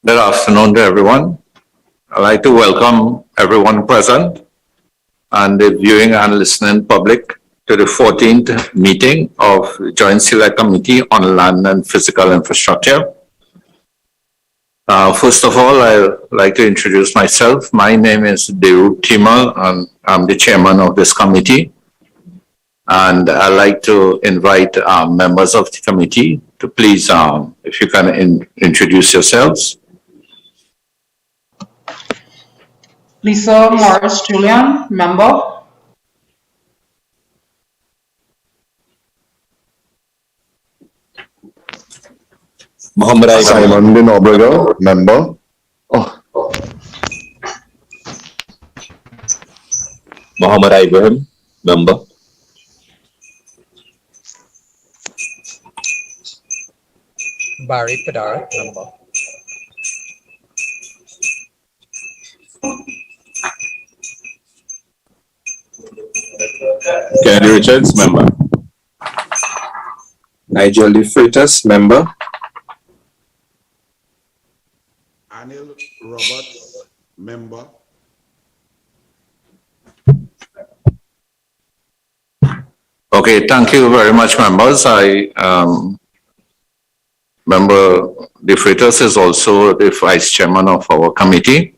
Good afternoon to everyone. I'd like to welcome everyone present and the viewing and listening public to the 14th meeting of the Joint Select Committee on Land and Physical Infrastructure. First of all, I'd like to introduce myself. My name is Drought and I'm the chairman of this committee. And I'd like to invite members of the committee to please, if you can introduce yourselves. Lisa Morris Julian, member. Muhammad Simon bin Obreger, member. Muhammad Ibrahim, member. Barry Padara, member. Kennedy Richards, member. Nigel De Freitas, member. Anil Roberts, member. Okay, thank you very much, members. Member De Freitas is also the vice chairman of our committee.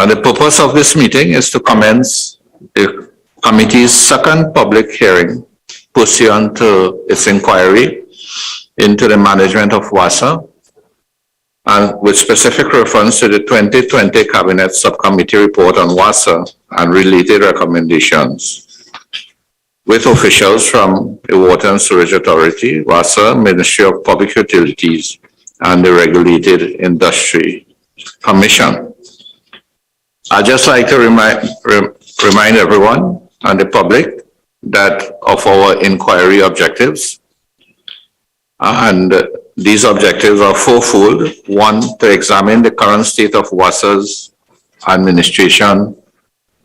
The purpose of this meeting is to commence the committee's second public hearing pursuant to its inquiry into the management of WASA and with specific reference to the 2020 Cabinet Subcommittee report on WASA and related recommendations with officials from the Water and Sewage Authority, WASA, Ministry of Public Utilities, and the Regulated Industry Commission. I'd just like to remind everyone and the public that of our inquiry objectives. And these objectives are fourfold. One, to examine the current state of WASA's administration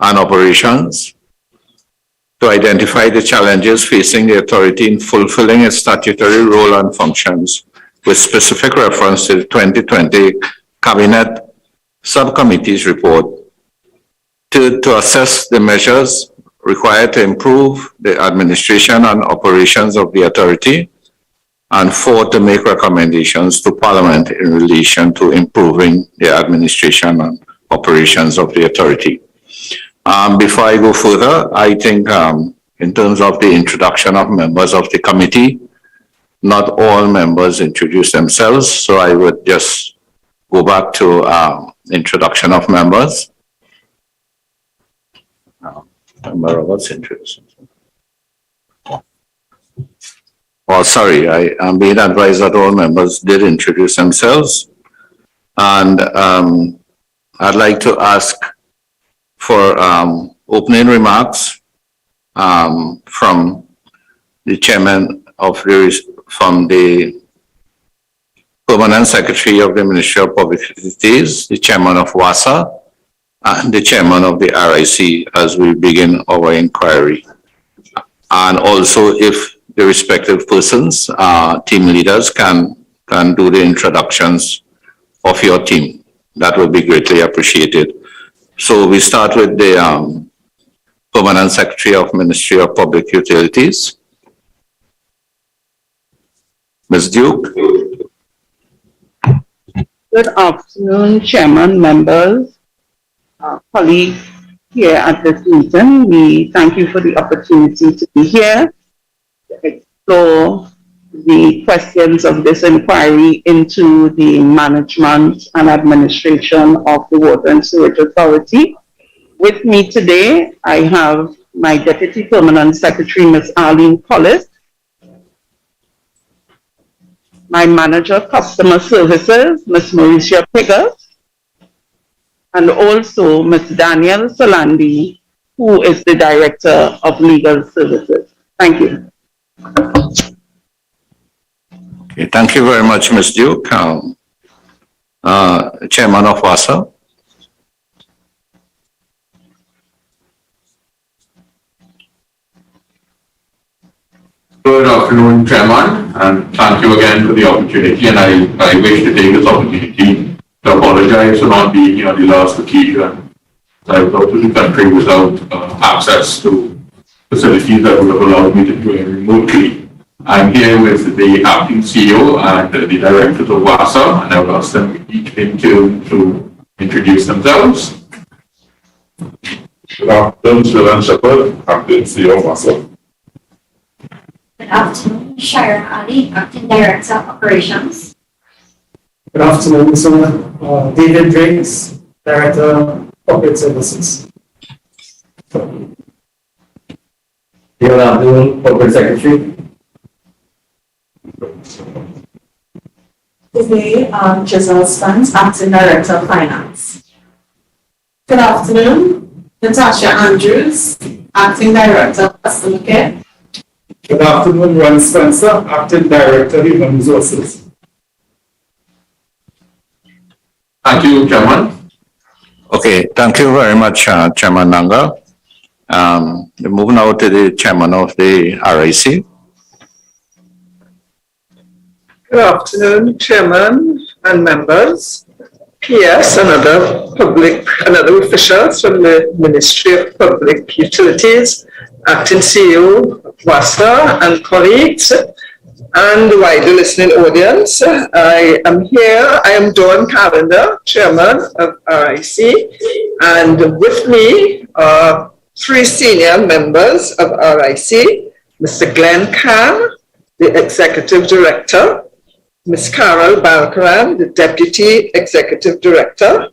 and operations, to identify the challenges facing the authority in fulfilling its statutory role and functions with specific reference to the 2020 Cabinet Subcommittee's report. Two, to assess the measures required to improve the administration and operations of the authority. And four, to make recommendations to Parliament in relation to improving the administration and operations of the authority. Before I go further, I think in terms of the introduction of members of the committee, not all members introduce themselves, so I would just go back to introduction of members. Member Roberts introduced himself. Oh, sorry, I am being advised that all members did introduce themselves. And I'd like to ask for opening remarks from the chairman of from the Permanent Secretary of the Ministry of Public Utilities, the chairman of WASA, and the chairman of the RIC as we begin our inquiry. And also if the respective persons, team leaders can do the introductions of your team. That would be greatly appreciated. So we start with the Permanent Secretary of Ministry of Public Utilities. Ms. Duke. Good afternoon, Chairman, members, colleagues here at this meeting. We thank you for the opportunity to be here to explore the questions of this inquiry into the management and administration of the Water and Sewage Authority. With me today, I have my Deputy Permanent Secretary, Ms. Arlene Collis, my Manager of Customer Services, Ms. Mauricia Piggott, and also Ms. Danielle Solandi, who is the Director of Legal Services. Thank you. Okay, thank you very much, Ms. Duke. Chairman of WASA. Good afternoon. afternoon, Chairman, and thank you again for the opportunity. And I wish to take this opportunity to apologize for not being here on the last occasion. I was out of the country without access to facilities that would have allowed me to do it remotely. I'm here with the acting CEO and the directors of WASA, and I will ask them each in turn to introduce themselves. Good afternoon, Shilan Shepherd, acting CEO of WASA. Good afternoon, Sharon Ali, Acting Director of Operations. Good afternoon, Mr. David Drakes, Director of Corporate Services. Good afternoon, Corporate Secretary. Today, Giselle Spence, Acting Director of Finance. Good afternoon, Natasha Andrews, Acting Director of Customer Care. Good afternoon, Ron Spencer, Acting Director of Human Resources. Thank you, Chairman. Okay, thank you very much, Chairman Nanga. We move now to the Chairman of the RIC. Good afternoon, Chairman and members, PS and other officials from the Ministry of Public Utilities, Acting CEO of WASA and colleagues, and the wider listening audience. I am Dawn Callender, Chairman of RIC, and with me are three senior members of RIC, Mr. Glenn Khan, the Executive Director, Ms. Carol Balkaran, the Deputy Executive Director,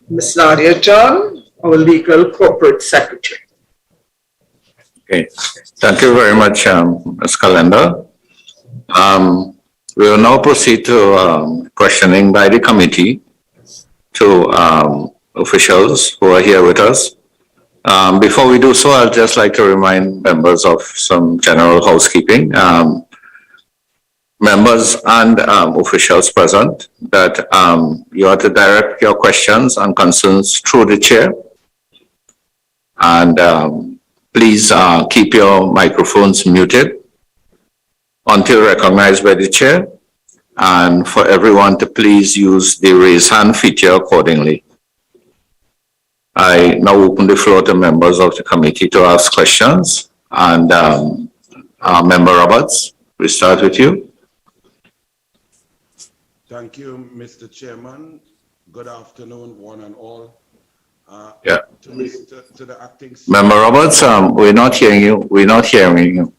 Ms. Nadia John, our Legal Corporate Secretary. Okay, thank you very much, Ms. Calendar. We will now proceed to questioning by the committee to officials who are here with us. Before we do so, I'd just like to remind members of some general housekeeping. Members and officials present that you are to direct your questions and concerns through the chair. And please keep your microphones muted until recognized by the chair, and for everyone to please use the raise hand feature accordingly. I now open the floor to members of the committee to ask questions, and Member Roberts, we start with you. Thank you, Mr. Chairman. Good afternoon, one and all. To the acting CEO. Member Roberts, we're not hearing you. We're not hearing you.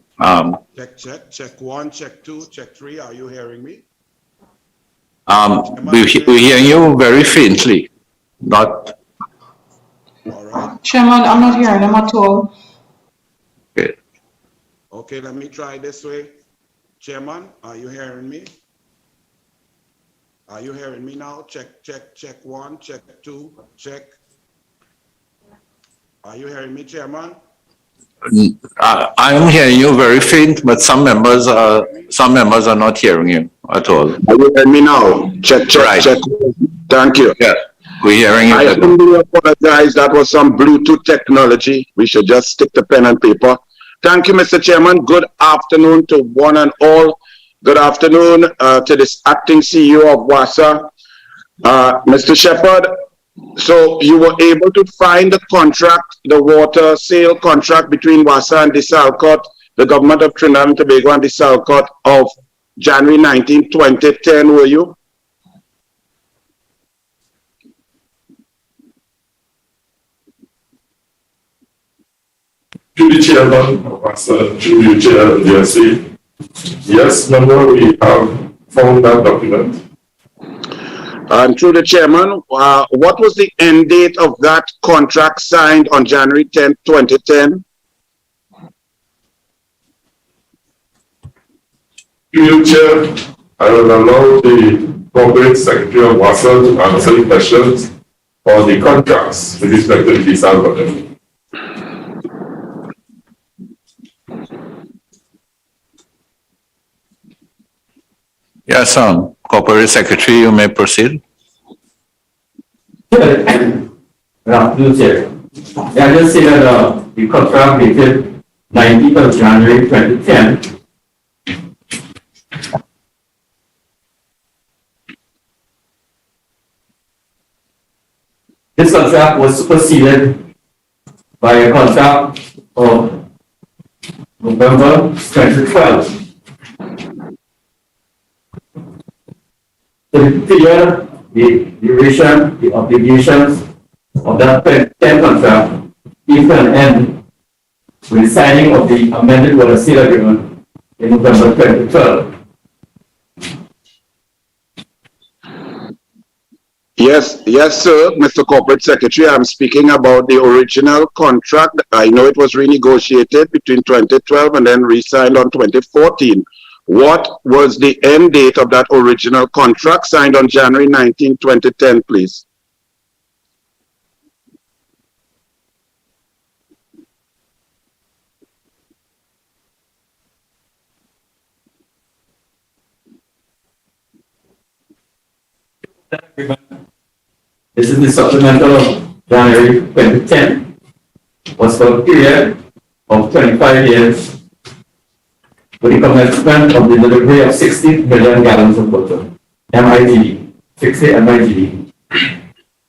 Check 1, check 2, check 3. Are you hearing me? We're hearing you very faintly. Not. All right. Chairman, I'm not hearing them at all. Okay. Okay, let me try this way. Chairman, are you hearing me? Are you hearing me now? Check 1, check 2, check. Are you hearing me, Chairman? I am hearing you very faint, but some members are not hearing you at all. Are you hearing me now? Check. Thank you. Yeah, we're hearing you. I humbly apologize. That was some Bluetooth technology. We should just stick to pen and paper. Thank you, Mr. Chairman. Good afternoon to one and all. Good afternoon to this acting CEO of WASA, Mr. Shepherd. So you were able to find the contract, the water sale contract between WASA and Desalcott, the government of Trinidad and Tobago and Desalcott of January 19, 2010, were you? To the chairman of WASA, to the chair of the JSC. Yes, member, we have found that document. And through the chairman, what was the end date of that contract signed on January 10, 2010? To you, Chair, I will allow the corporate secretary of WASA to answer the questions on the contracts with respect to the Desalination. Yes, Corporate Secretary, you may proceed. Good afternoon, Chair. I just say that the contract dated 19th of January 2010 This contract was superseded by a contract of November 2012. So the period, the duration, the obligations of that 2010 contract came to an end with the signing of the amended water sale agreement in November 2012. Yes, sir, Mr. Corporate Secretary. I'm speaking about the original contract. I know it was renegotiated between 2012 and then re-signed on 2014. What was the end date of that original contract signed on January 19, 2010, please? This is the supplemental of January 2010. Was for a period of 25 years with the commencement of the delivery of 60 million gallons of water, MIGD, 60 MIGD,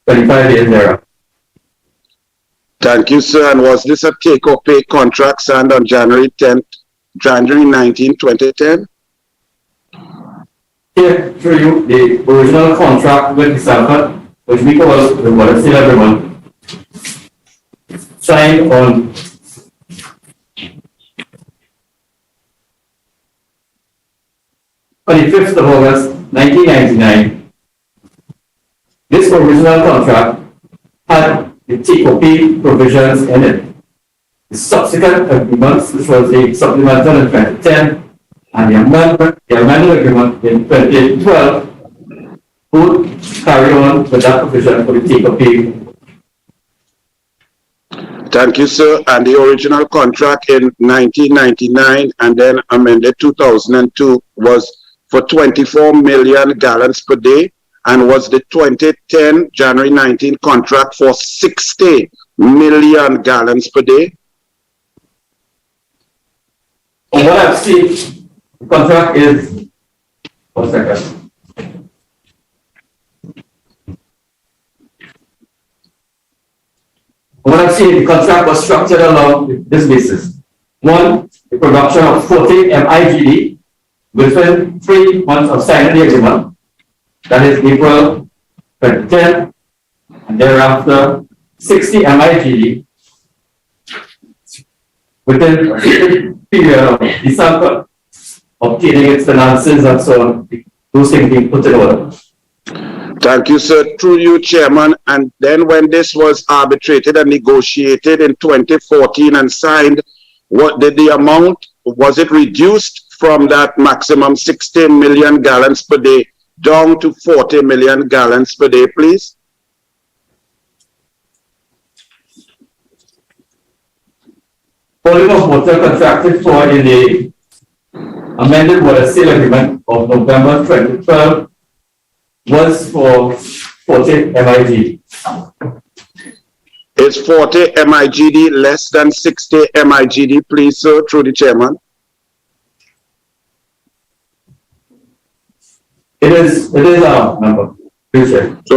25 years thereafter. Thank you, sir. And was this a take-or-pay contract signed on January 19, 2010? Here, through you, the original contract with Desalination, which we call the water sale agreement, signed on the 5th of August 1999. This original contract had the take-or-pay provisions in it. The subsequent agreements, which was the supplemental in 2010 and the amended agreement in 2012, would carry on with that provision for the take-or-pay. Thank you, sir. And the original contract in 1999 and then amended 2002 was for 24 million gallons per day, and was the 2010 January 19 contract for 60 million gallons per day? From what I've seen, the contract is, 1 second. What I've seen, the contract was structured along this basis. One, the production of 40 MIGD within 3 months of signing the agreement, that is April 2010, and thereafter 60 MIGD within a period of December, obtaining its finances and so on, those things being put in order. Thank you, sir. Through you, Chairman. And then when this was arbitrated and negotiated in 2014 and signed, what did the amount, was it reduced from that maximum 60 million gallons per day down to 40 million gallons per day, please? Volume of water contracted for in the amended water sale agreement of November 2012 was for 40 MIGD. Is 40 MIGD less than 60 MIGD, please, sir, through the chairman? It is our number. So,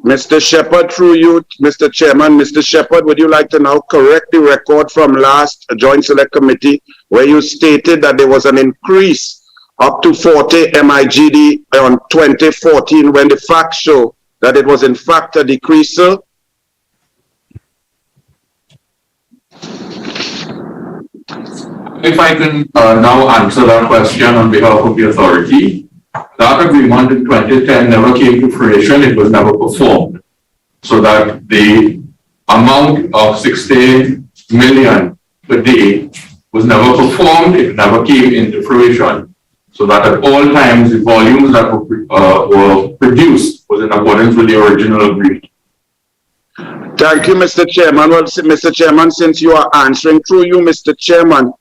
Mr. Shepherd, through you, Mr. Chairman, Mr. Shepherd, would you like to now correct the record from last Joint Select Committee where you stated that there was an increase up to 40 MIGD on 2014 when the facts show that it was in fact a decrease, sir? If I can now answer that question on behalf of the authority, that agreement in 2010 never came to fruition, it was never performed. So that the amount of 60 million per day was never performed, it never came into fruition. So that at all times the volumes that were produced was in accordance with the original agreement. Thank you, Mr. Chairman. Well, Mr. Chairman, since you are answering through you, Mr. Chairman,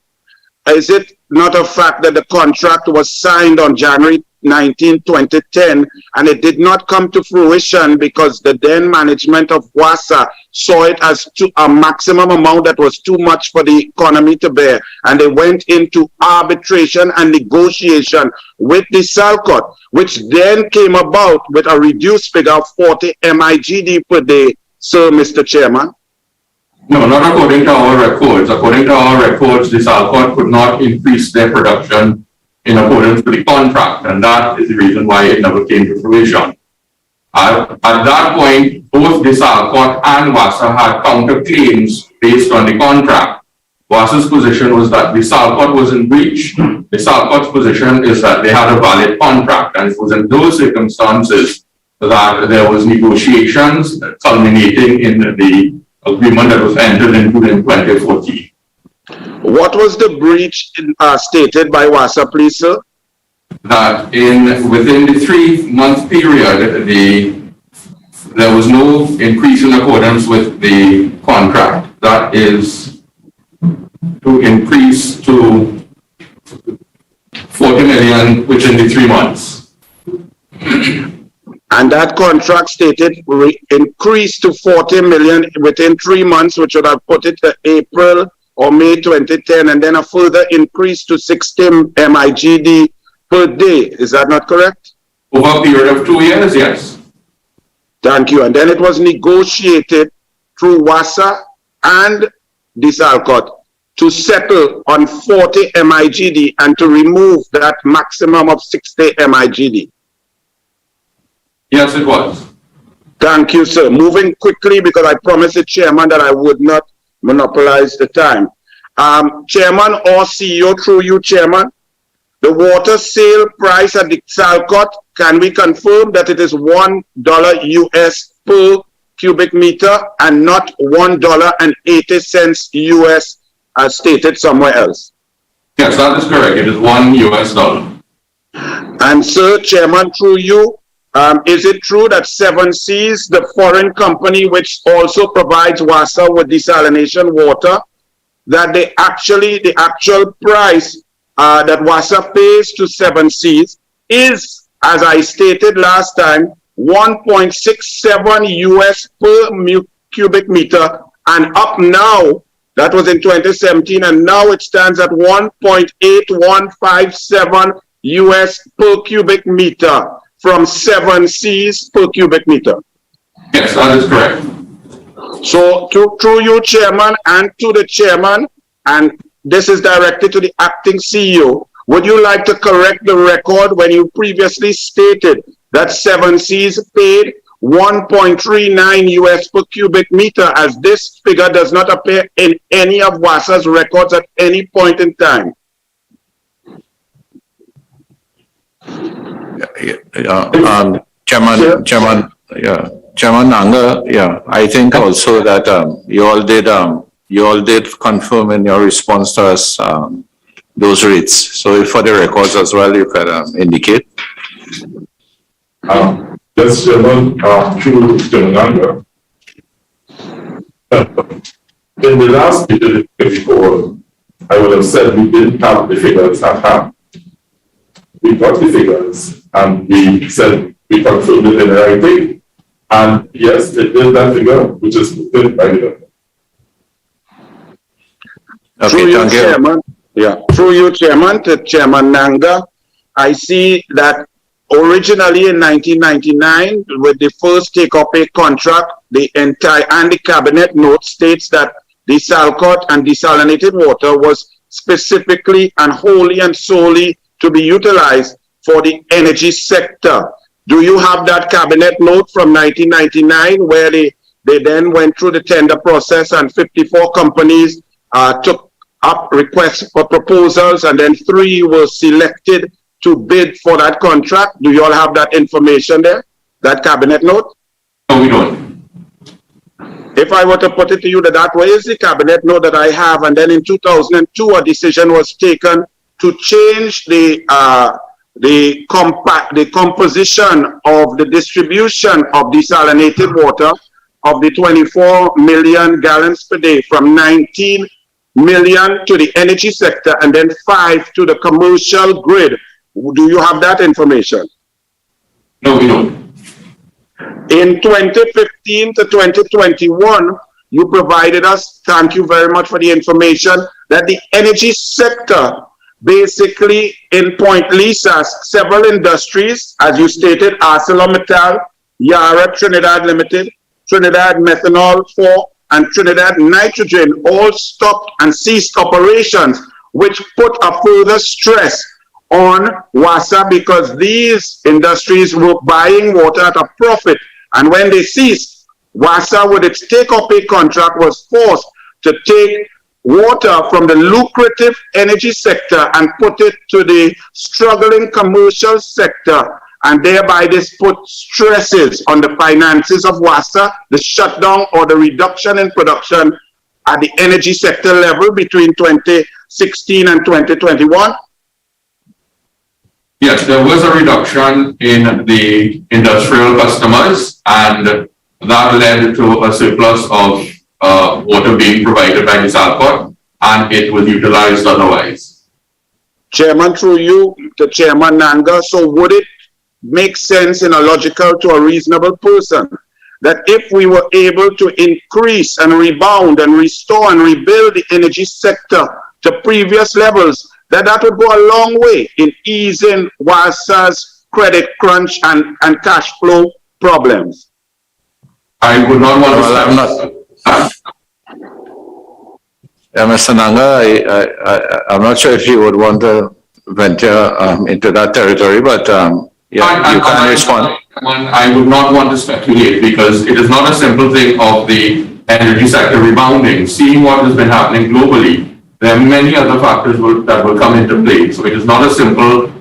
is it not a fact that the contract was signed on January 19, 2010, and it did not come to fruition because the then management of WASA saw it as a maximum amount that was too much for the economy to bear, and they went into arbitration and negotiation with the SALCOT, which then came about with a reduced figure of 40 MIGD per day, so, Mr. Chairman? No, not according to our records. According to our records, Desalcott could not increase their production in accordance with the contract, and that is the reason why it never came to fruition. At that point, both Desalcott and WASA had counterclaims based on the contract. WASA's position was that Desalcott was in breach. Desalcott's position is that they had a valid contract, and it was in those circumstances that there was negotiations culminating in the agreement that was entered into in 2014. What was the breach stated by WASA, please, sir? That within the 3-month period, there was no increase in accordance with the contract. That is to increase to 40 million within the 3 months. And that contract stated increase to 40 million within 3 months, which would have put it to April or May 2010, and then a further increase to 60 MIGD per day. Is that not correct? Over a period of 2 years, yes. Thank you. And then it was negotiated through WASA and Desalcott to settle on 40 MIGD and to remove that maximum of 60 MIGD. Yes, it was. Thank you, sir. Moving quickly, because I promised the chairman that I would not monopolize the time. Chairman or CEO, through you, chairman, the water sale price at Desalcott, can we confirm that it is $1 US per cubic meter and not $1.80 US as stated somewhere else? Yes, that is correct. It is $1 US. And sir, chairman, through you, is it true that 7 Seas, the foreign company which also provides WASA with desalination water, that the actual price that WASA pays to 7 Seas is, as I stated last time, 1.67 US per cubic meter, and up now, that was in 2017, and now it stands at 1.8157 US per cubic meter from 7 Seas per cubic meter. Yes, that is correct. So through you, chairman, and to the chairman, and this is directed to the acting CEO, would you like to correct the record when you previously stated that 7 Seas paid 1.39 US per cubic meter, as this figure does not appear in any of WASA's records at any point in time? Chairman Nanga, I think also that you all did confirm in your response to us those rates. So for the records as well, you can indicate. Yes, Chairman, through Chairman Nanga. In the last meeting before, I would have said we didn't have the figures at hand. We got the figures and we said we confirmed it in writing. And yes, it is that figure which is put by the Through you, Chairman. Yeah, through you, Chairman, to Chairman Nanga. I see that originally in 1999, with the first take-or-pay contract, the entire and the cabinet note states that Desalcott and desalinated water was specifically and wholly and solely to be utilized for the energy sector. Do you have that cabinet note from 1999 where they then went through the tender process and 54 companies took up requests for proposals and then 3 were selected to bid for that contract? Do you all have that information there, that cabinet note? No, we don't. If I were to put it to you that way is the cabinet note that I have, and then in 2002 a decision was taken to change the composition of the distribution of desalinated water of the 24 million gallons per day from 19 million to the energy sector and then 5 to the commercial grid. Do you have that information? No, we don't. In 2015 to 2021, you provided us, thank you very much for the information, that the energy sector, basically in Point Lisas, several industries, as you stated, ArcelorMittal, Yara Trinidad Limited, Trinidad Methanol 4, and Trinidad Nitrogen all stopped and ceased operations, which put a further stress on WASA because these industries were buying water at a profit. And when they ceased, WASA, with its take-or-pay contract, was forced to take water from the lucrative energy sector and put it to the struggling commercial sector. And thereby this put stresses on the finances of WASA, the shutdown or the reduction in production at the energy sector level between 2016 and 2021. Yes, there was a reduction in the industrial customers, and that led to a surplus of water being provided by Desalcott, and it was utilized otherwise. Chairman, through you to Chairman Nanga, so would it make sense in a logical to a reasonable person that if we were able to increase and rebound and restore and rebuild the energy sector to previous levels, that would go a long way in easing WASA's credit crunch and cash flow problems? I would not want Mr. Nanga, I'm not sure if you would want to venture into that territory, but yeah, you can respond. I would not want to speculate because it is not a simple thing of the energy sector rebounding. Seeing what has been happening globally, there are many other factors that will come into play. So it is not a simple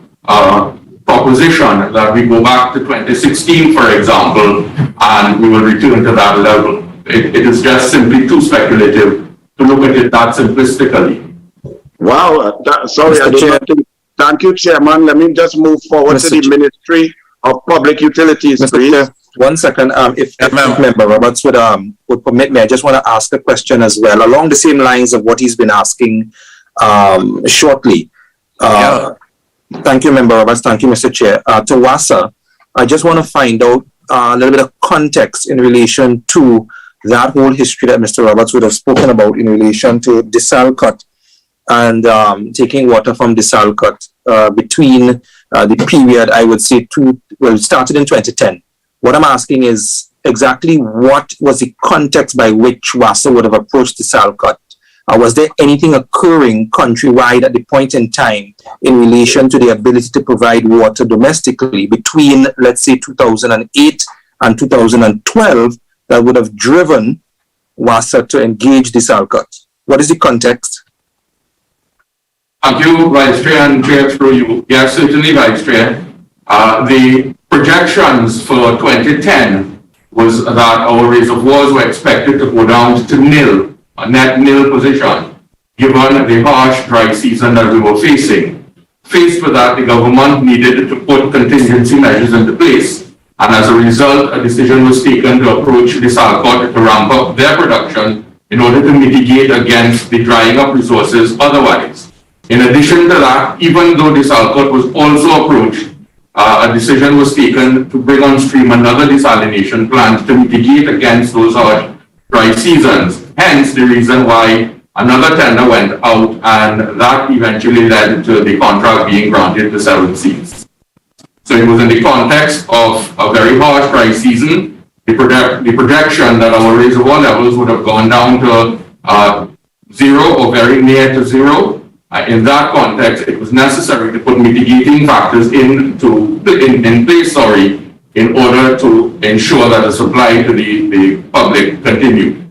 proposition that we go back to 2016, for example, and we will return to that level. It is just simply too speculative to look at it that simplistically. Wow, sorry, I did not think. Thank you, Chairman. Let me just move forward to the Ministry of Public Utilities, please. Chair, 1 second. If Member Roberts would permit me, I just want to ask a question as well, along the same lines of what he's been asking shortly. Thank you, Member Roberts. Thank you, Mr. Chair. To WASA, I just want to find out a little bit of context in relation to that whole history that Mr. Roberts would have spoken about in relation to Desalcott and taking water from Desalcott between the period, I would say, it started in 2010. What I'm asking is exactly what was the context by which WASA would have approached Desalcott? Was there anything occurring countrywide at the point in time in relation to the ability to provide water domestically between, let's say, 2008 and 2012 that would have driven WASA to engage Desalcott? What is the context? Thank you, Vice Chair, and Chair through you. Yes, certainly, Vice Chair. The projections for 2010 was that our reservoirs were expected to go down to nil, a net nil position, given the harsh dry season that we were facing. Faced with that, the government needed to put contingency measures into place. And as a result, a decision was taken to approach Desalcott to ramp up their production in order to mitigate against the drying up resources otherwise. In addition to that, even though Desalcott was also approached, a decision was taken to bring on stream another desalination plant to mitigate against those harsh dry seasons. Hence, the reason why another tender went out, and that eventually led to the contract being granted to 7 Seas. So it was in the context of a very harsh dry season, the projection that our reservoir levels would have gone down to zero or very near to zero. In that context, it was necessary to put mitigating factors in place, in order to ensure that the supply to the public continued.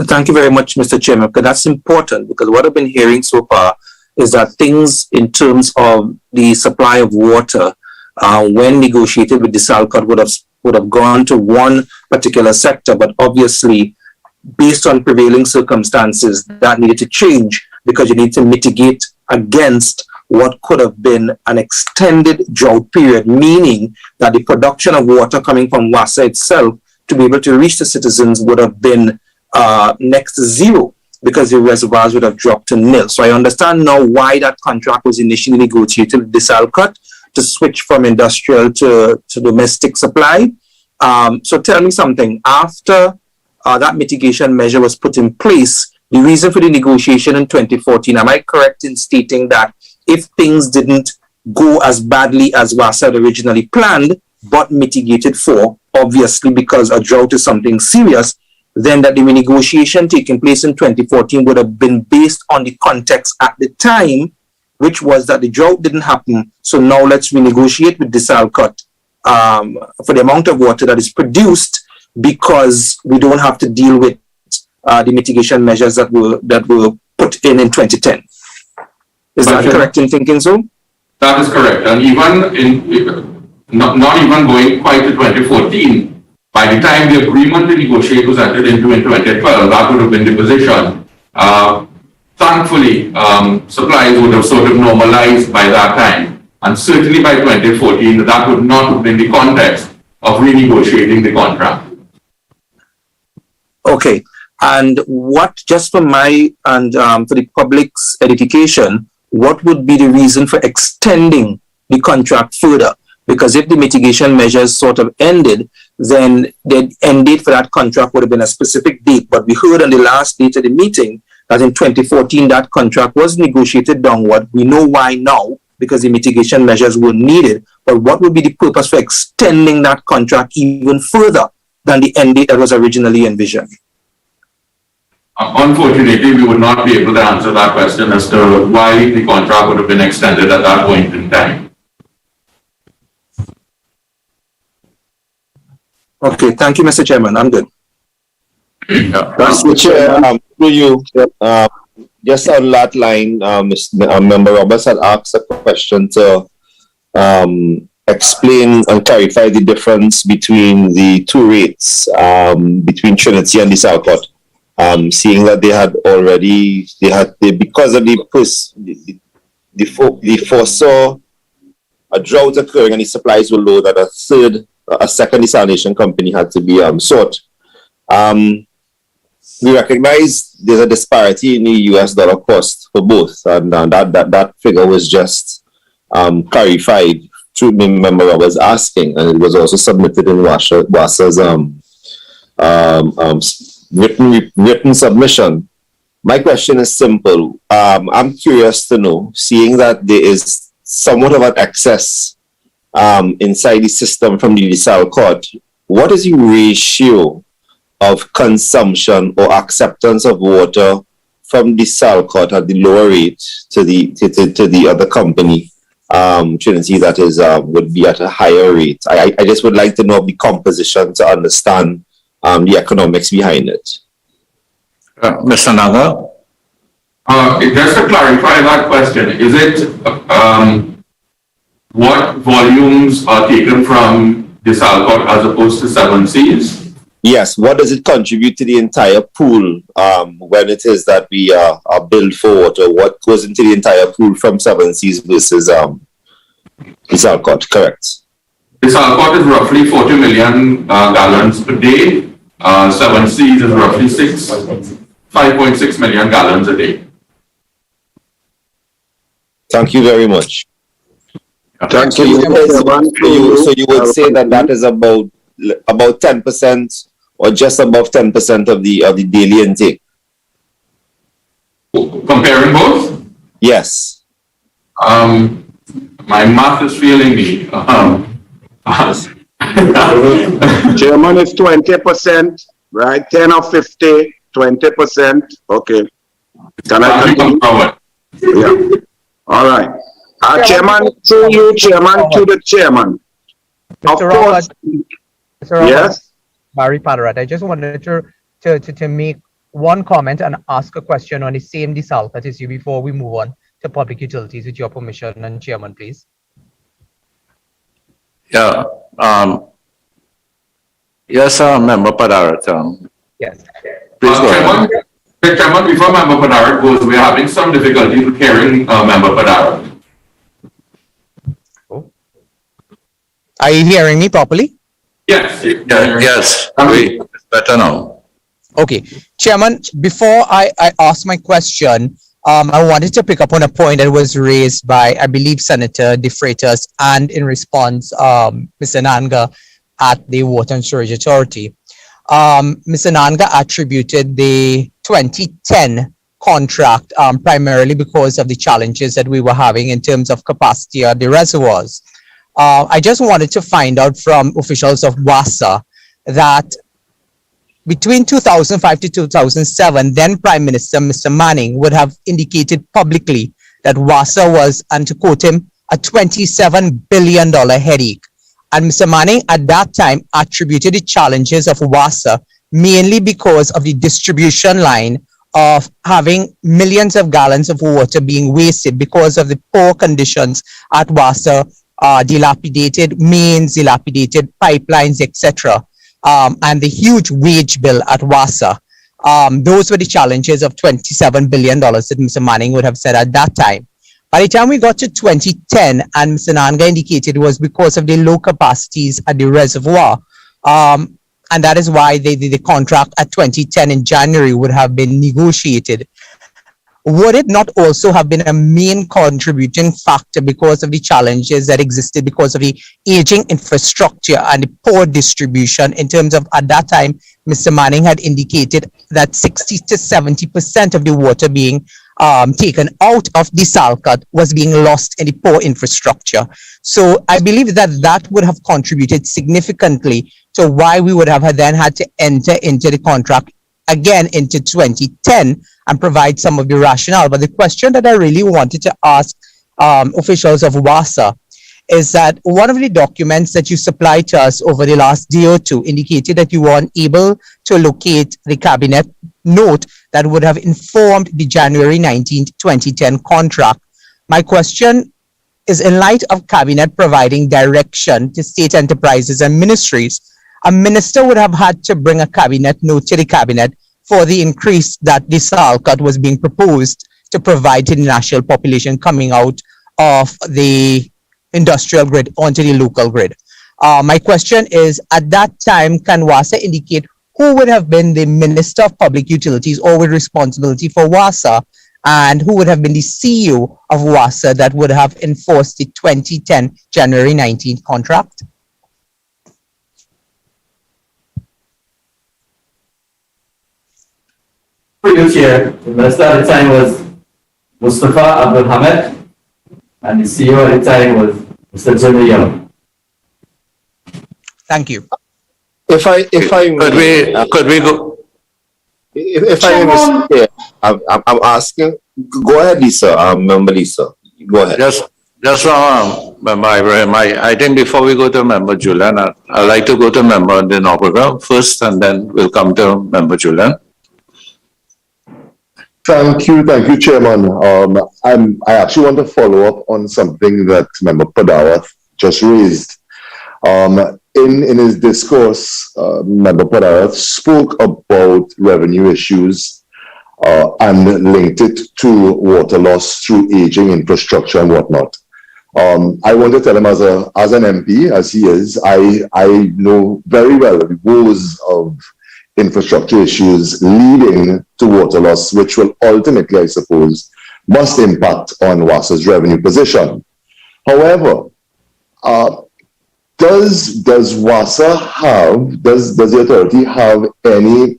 Thank you very much, Mr. Chairman, because that's important, because what I've been hearing so far is that things in terms of the supply of water, when negotiated with Desalcott, would have gone to one particular sector, but obviously, based on prevailing circumstances, that needed to change because you need to mitigate against what could have been an extended drought period, meaning that the production of water coming from WASA itself to be able to reach the citizens would have been next to zero because the reservoirs would have dropped to nil. So I understand now why that contract was initially negotiated with Desalcott to switch from industrial to domestic supply. So tell me something, after that mitigation measure was put in place, the reason for the negotiation in 2014, am I correct in stating that if things didn't go as badly as WASA had originally planned, but mitigated for, obviously because a drought is something serious, then that the renegotiation taking place in 2014 would have been based on the context at the time, which was that the drought didn't happen. So now let's renegotiate with Desalination for the amount of water that is produced, because we don't have to deal with the mitigation measures that were put in 2010. Is that correct in thinking so? That is correct. And even not even going quite to 2014, by the time the agreement to negotiate was entered into in 2012, that would have been the position. Thankfully, supplies would have sort of normalized by that time. And certainly by 2014, that would not have been the context of renegotiating the contract. Okay. And what, just for my and for the public's edification, what would be the reason for extending the contract further? Because if the mitigation measures sort of ended, then the end date for that contract would have been a specific date. But we heard on the last date of the meeting that in 2014, that contract was negotiated downward. We know why now, because the mitigation measures were needed. But what would be the purpose for extending that contract even further than the end date that was originally envisioned? Unfortunately, we would not be able to answer that question as to why the contract would have been extended at that point in time. Okay, thank you, Mr. Chairman. I'm good. Mr. Chair, through you, just on that line, Member Roberts had asked a question to explain and clarify the difference between the two rates between Trinity and Desalination. Seeing that they had already, because of the foresaw a drought occurring and the supplies were low, that a second desalination company had to be sought. We recognize there's a disparity in the US dollar cost for both, and that figure was just clarified through the member I was asking, and it was also submitted in WASA's written submission. My question is simple. I'm curious to know, seeing that there is somewhat of an excess inside the system from the desalination, what is the ratio of consumption or acceptance of water from desalination at the lower rate to the other company, Trinity, that is would be at a higher rate? I just would like to know the composition to understand the economics behind it. Mr. Naga? Just to clarify that question, is it what volumes are taken from desalination as opposed to 7 Cs? Yes, what does it contribute to the entire pool when it is that we are billed for water? What goes into the entire pool from 7 Cs versus desalination, correct? Desalination is roughly 40 million gallons per day. 7 Cs is roughly 5.6 million gallons a day. Thank you very much. Thank So you. you would say that is about 10% or just above 10% of the daily intake? Comparing both? Yes. My math is failing me. Chairman is 20%, right? 10 or 50, 20%. Okay. Can I continue? Yeah. All right. Chairman, to you, Chairman, to the Chairman. Of course. Yes. Barry Padarat, I just wanted to make one comment and ask a question on the same desalination issue before we move on to public utilities, with your permission, and Chairman, please. Yeah. Yes, Member Padarat. Yes. Please go ahead. Chairman, before Member Padarat goes, we're having some difficulty with hearing Member Padarat. Are you hearing me properly? Yes. Yes. It's better now. Okay. Chairman, before I ask my question, I wanted to pick up on a point that was raised by, I believe, Senator De Freitas, and in response, Mr. Nanga at the Water and Storage Authority. Mr. Nanga attributed the 2010 contract primarily because of the challenges that we were having in terms of capacity of the reservoirs. I just wanted to find out from officials of WASA that between 2005 to 2007, then Prime Minister Mr. Manning would have indicated publicly that WASA was, and to quote him, a $27 billion headache. And Mr. Manning at that time attributed the challenges of WASA mainly because of the distribution line of having millions of gallons of water being wasted because of the poor conditions at WASA, dilapidated mains, dilapidated pipelines, etc., and the huge wage bill at WASA. Those were the challenges of $27 billion that Mr. Manning would have said at that time. By the time we got to 2010, and Mr. Nanga indicated it was because of the low capacities at the reservoir. And that is why the contract at 2010 in January would have been negotiated. Would it not also have been a main contributing factor because of the challenges that existed because of the aging infrastructure and the poor distribution in terms of, at that time, Mr. Manning had indicated that 60 to 70% of the water being taken out of the Salcott was being lost in the poor infrastructure. So I believe that that would have contributed significantly to why we would have then had to enter into the contract again into 2010 and provide some of the rationale. But the question that I really wanted to ask officials of WASA is that one of the documents that you supplied to us over the last day or two indicated that you were unable to locate the cabinet note that would have informed the January 19th, 2010 contract. My question is, in light of cabinet providing direction to state enterprises and ministries, a minister would have had to bring a cabinet note to the cabinet for the increase that the Salcott was being proposed to provide to the national population coming out of the industrial grid onto the local grid. My question is, at that time, can WASA indicate who would have been the Minister of Public Utilities or with responsibility for WASA, and who would have been the CEO of WASA that would have enforced the 2010 January 19th contract? Previous year, the minister at the time was Mustafa Abdul Hamid, and the CEO at the time was Mr. Jimmy Young. Thank you. If I Could we go? If I may, I'm asking. Go ahead, Lisa. Member Lisa. Go ahead. Just Member Ibrahim, I think before we go to Member Julian, I'd like to go to Member Denobrega first, and then we'll come to Member Julian. Thank you, Chairman. I actually want to follow up on something that Member Padawath just raised. In his discourse, Member Padawath spoke about revenue issues and linked it to water loss through aging infrastructure and whatnot. I want to tell him as an MP, as he is, I know very well the woes of infrastructure issues leading to water loss, which will ultimately, I suppose, must impact on WASA's revenue position. However, does WASA have, does the authority have any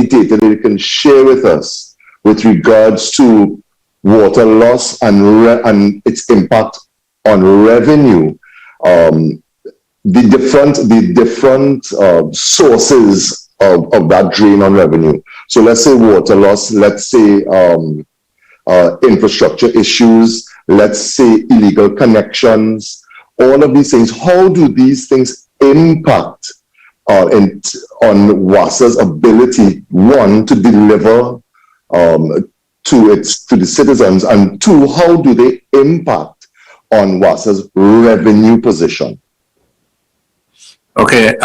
data that it can share with us with regards to water loss and its impact on revenue? The different sources of that drain on revenue. So let's say water loss, let's say infrastructure issues, let's say illegal connections, all of these things. How do these things impact on WASA's ability, one, to deliver to the citizens, and two, how do they impact on WASA's revenue position? Okay,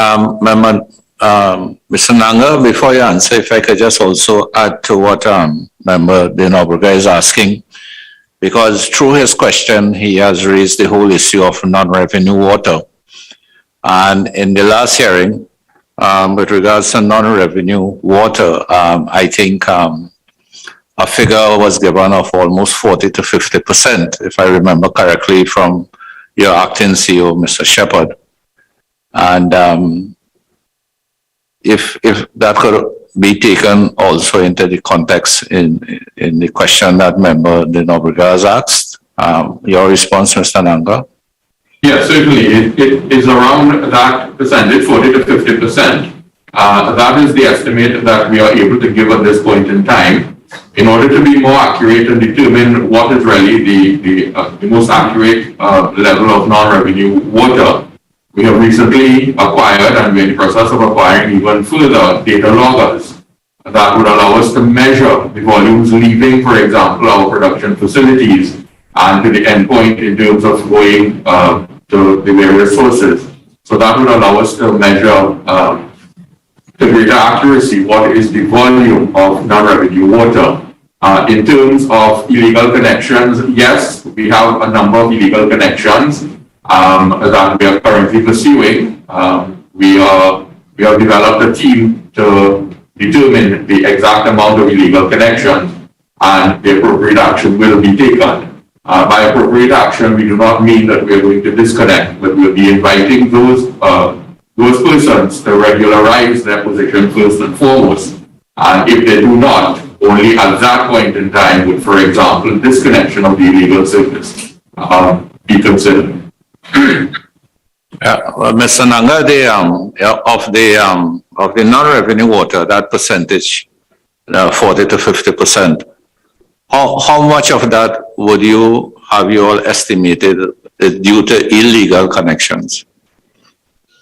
Mr. Nanga, before you answer, if I could just also add to what Member Denobrega is asking, because through his question, he has raised the whole issue of non-revenue water. And in the last hearing, with regards to non-revenue water, I think a figure was given of almost 40 to 50%, if I remember correctly, from your acting CEO, Mr. Shepherd. And if that could be taken also into the context in the question that Member Denobrega has asked, your response, Mr. Nanga? Yeah, certainly. It is around that percentage, 40 to 50%. That is the estimate that we are able to give at this point in time. In order to be more accurate and determine what is really the most accurate level of non-revenue water, we have recently acquired, and we're in the process of acquiring even further data loggers that would allow us to measure the volumes leaving, for example, our production facilities and to the endpoint in terms of going to the various sources. So that would allow us to measure to greater accuracy what is the volume of non-revenue water. In terms of illegal connections, yes, we have a number of illegal connections that we are currently pursuing. We have developed a team to determine the exact amount of illegal connections, and the appropriate action will be taken. By appropriate action, we do not mean that we are going to disconnect, but we'll be inviting those persons to regularize their position first and foremost. And if they do not, only at that point in time would, for example, disconnection of the illegal service be considered. Mr. Nanga, of the non-revenue water, that percentage, 40 to 50%, how much of that would you have you all estimated due to illegal connections?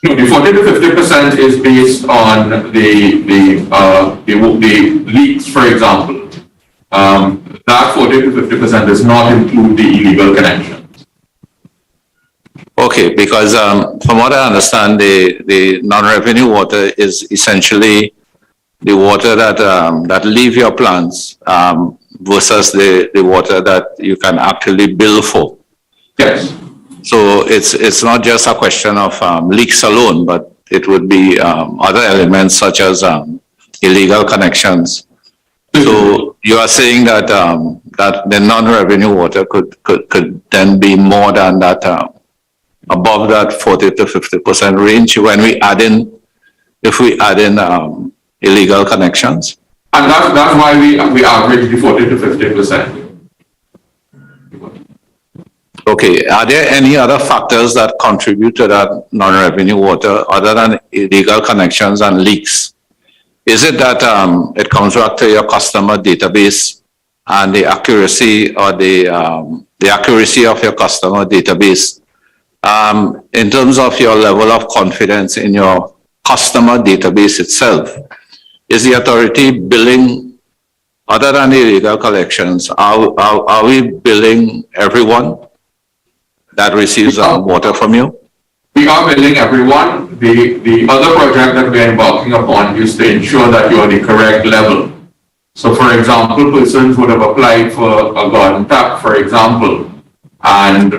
No, the 40 to 50% is based on the leaks, for example. That 40 to 50% does not include the illegal connections. Okay, because from what I understand, the non-revenue water is essentially the water that leave your plants versus the water that you can actually bill for. Yes. So it's not just a question of leaks alone, but it would be other elements such as illegal connections. So you are saying that that the non-revenue water could then be more than that, above that 40 to 50% range when we add in, if we add in illegal connections. And that's why we average the 40 to 50%. Okay, are there any other factors that contribute to that non-revenue water other than illegal connections and leaks? Is it that it comes back to your customer database and the accuracy or the accuracy of your customer database? In terms of your level of confidence in your customer database itself, is the authority billing, other than illegal collections, are we billing everyone that receives water from you? We are billing everyone. The other project that we are embarking upon is to ensure that you are the correct level. So for example, persons would have applied for a garden tap, for example, and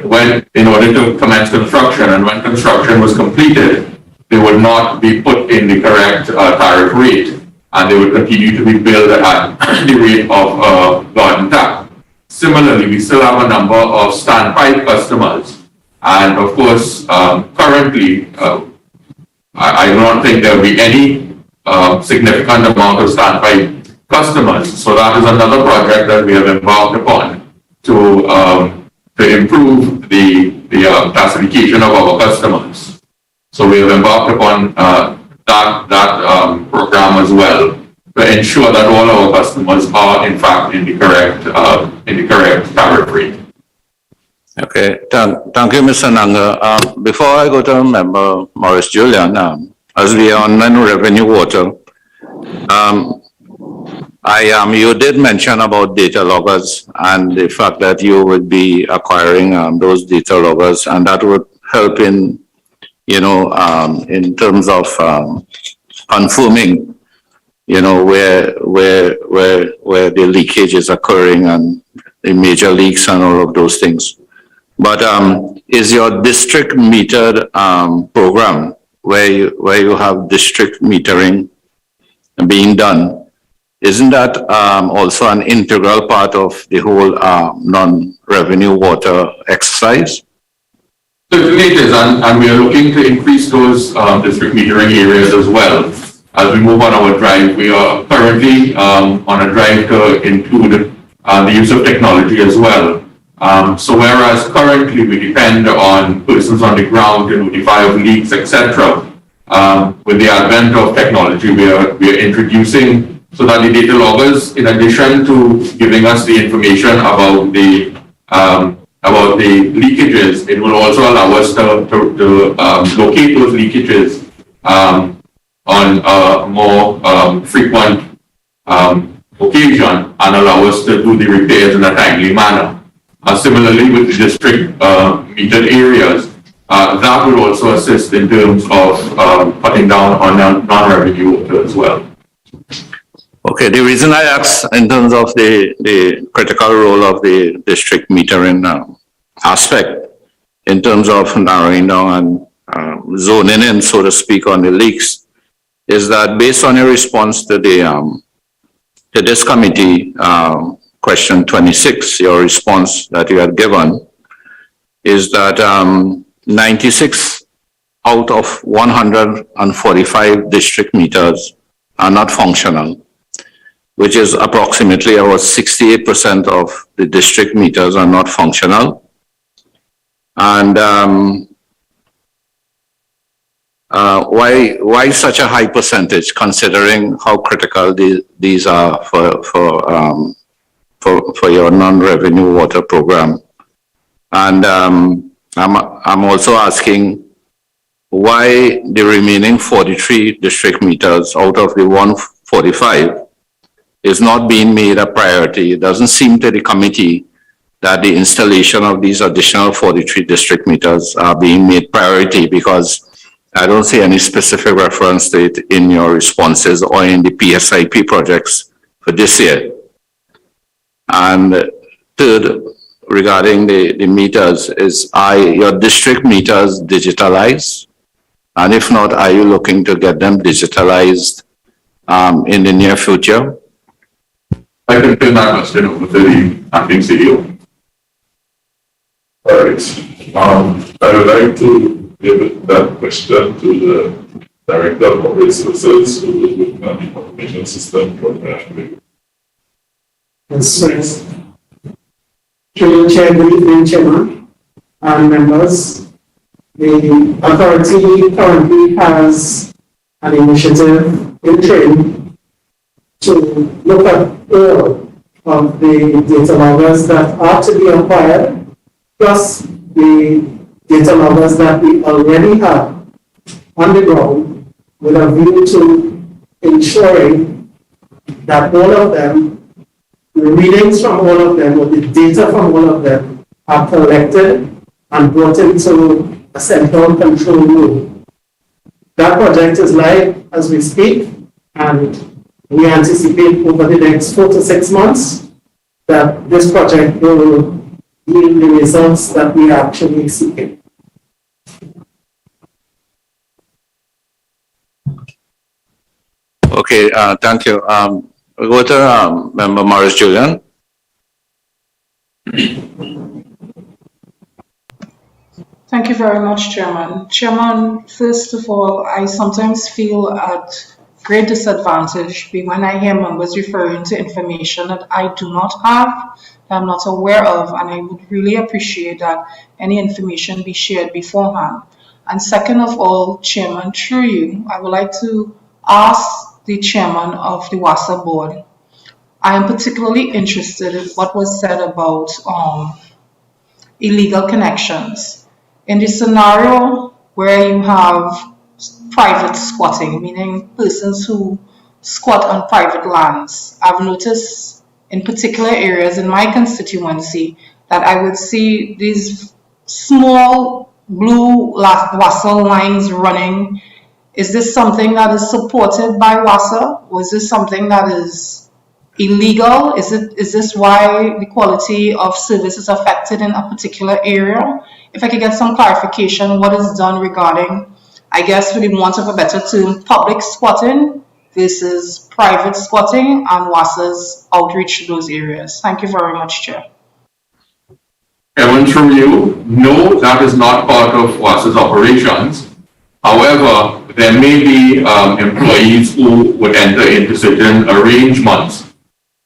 in order to commence construction, and when construction was completed, they would not be put in the correct tariff rate, and they would continue to be billed at the rate of garden tap. Similarly, we still have a number of Standpipe customers, and of course, currently, I do not think there will be any significant amount of Standpipe customers. So that is another project that we have embarked upon to improve the classification of our customers. So we have embarked upon that program as well to ensure that all our customers are in fact in the correct tariff rate. Okay, thank you, Mr. Nanga. Before I go to Member Maurice Julian, as we are on non-revenue water, you did mention about data loggers and the fact that you would be acquiring those data loggers, and that would help in, in terms of confirming, where the leakage is occurring and the major leaks and all of those things. But is your district metered program where you have district metering being done, isn't that also an integral part of the whole non-revenue water exercise? Certainly it is, and we are looking to increase those district metering areas as well. As we move on our drive, we are currently on a drive to include the use of technology as well. So whereas currently we depend on persons on the ground to notify of leaks, etc., with the advent of technology, we are introducing so that the data loggers, in addition to giving us the information about the leakages, it will also allow us to locate those leakages on a more frequent occasion and allow us to do the repairs in a timely manner. Similarly, with the district metered areas, that will also assist in terms of cutting down on non-revenue water as well. Okay, the reason I asked in terms of the critical role of the district metering aspect in terms of narrowing down and zoning in, so to speak, on the leaks, is that based on your response to this committee, question 26, your response that you had given is that 96 out of 145 district meters are not functional, which is approximately about 68% of the district meters are not functional. And why such a high percentage, considering how critical these are for your non-revenue water program? And I'm also asking why the remaining 43 district meters out of the 145 is not being made a priority. It doesn't seem to the committee that the installation of these additional 43 district meters are being made priority, because I don't see any specific reference to it in your responses or in the PSIP projects for this year. And third, regarding the meters, are your district meters digitalized? And if not, are you looking to get them digitalized in the near future? I can turn that question over to the acting CEO. All right. I would like to give that question to the Director of Corporate Services, who will look at the information system program. Yes, Chair, good evening, Chairman and members. The authority currently has an initiative in train to look at all of the data loggers that are to be acquired, plus the data loggers that we already have on the ground, with a view to ensuring that all of them, the readings from all of them, or the data from all of them, are collected and brought into a central control room. That project is live as we speak, and we anticipate over the next 4 to 6 months that this project will yield the results that we are actually seeking. Okay, thank you. We'll go to Member Morris Julian. Thank you very much, Chairman. Chairman, first of all, I sometimes feel at great disadvantage when I hear members referring to information that I do not have, that I'm not aware of, and I would really appreciate that any information be shared beforehand. And second of all, Chairman, through you, I would like to ask the Chairman of the WASA board. I am particularly interested in what was said about illegal connections. In the scenario where you have private squatting, meaning persons who squat on private lands, I've noticed in particular areas in my constituency that I would see these small blue WASA lines running. Is this something that is supported by WASA? Or is this something that is illegal? Is this why the quality of service is affected in a particular area? If I could get some clarification, what is done regarding, I guess for the want of a better term, public squatting versus private squatting and WASA's outreach to those areas. Thank you very much, Chair. Kevin, from you, no, that is not part of WASA's operations. However, there may be employees who would enter into certain arrangements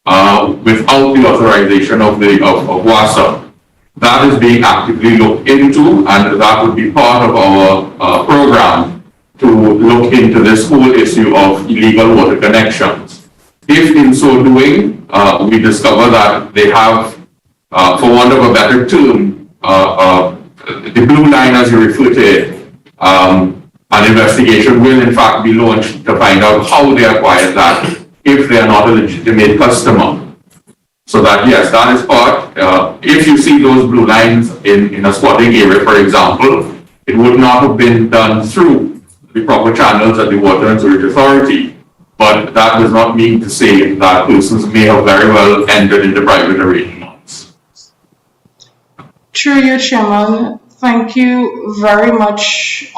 without the authorization of WASA. that is being actively looked into, and that would be part of our program to look into this whole issue of illegal water connections. If in so doing, we discover that they have, for want of a better term, the blue line as you refer to it, an investigation will in fact be launched to find out how they acquired that if they are not a legitimate customer. So that, yes, that is part. If you see those blue lines in a squatting area, for example, it would not have been done through the proper channels at the Water and Sewerage Authority. But that does not mean to say that persons may have very well entered into private arrangements. Through you, Chairman, thank you very much,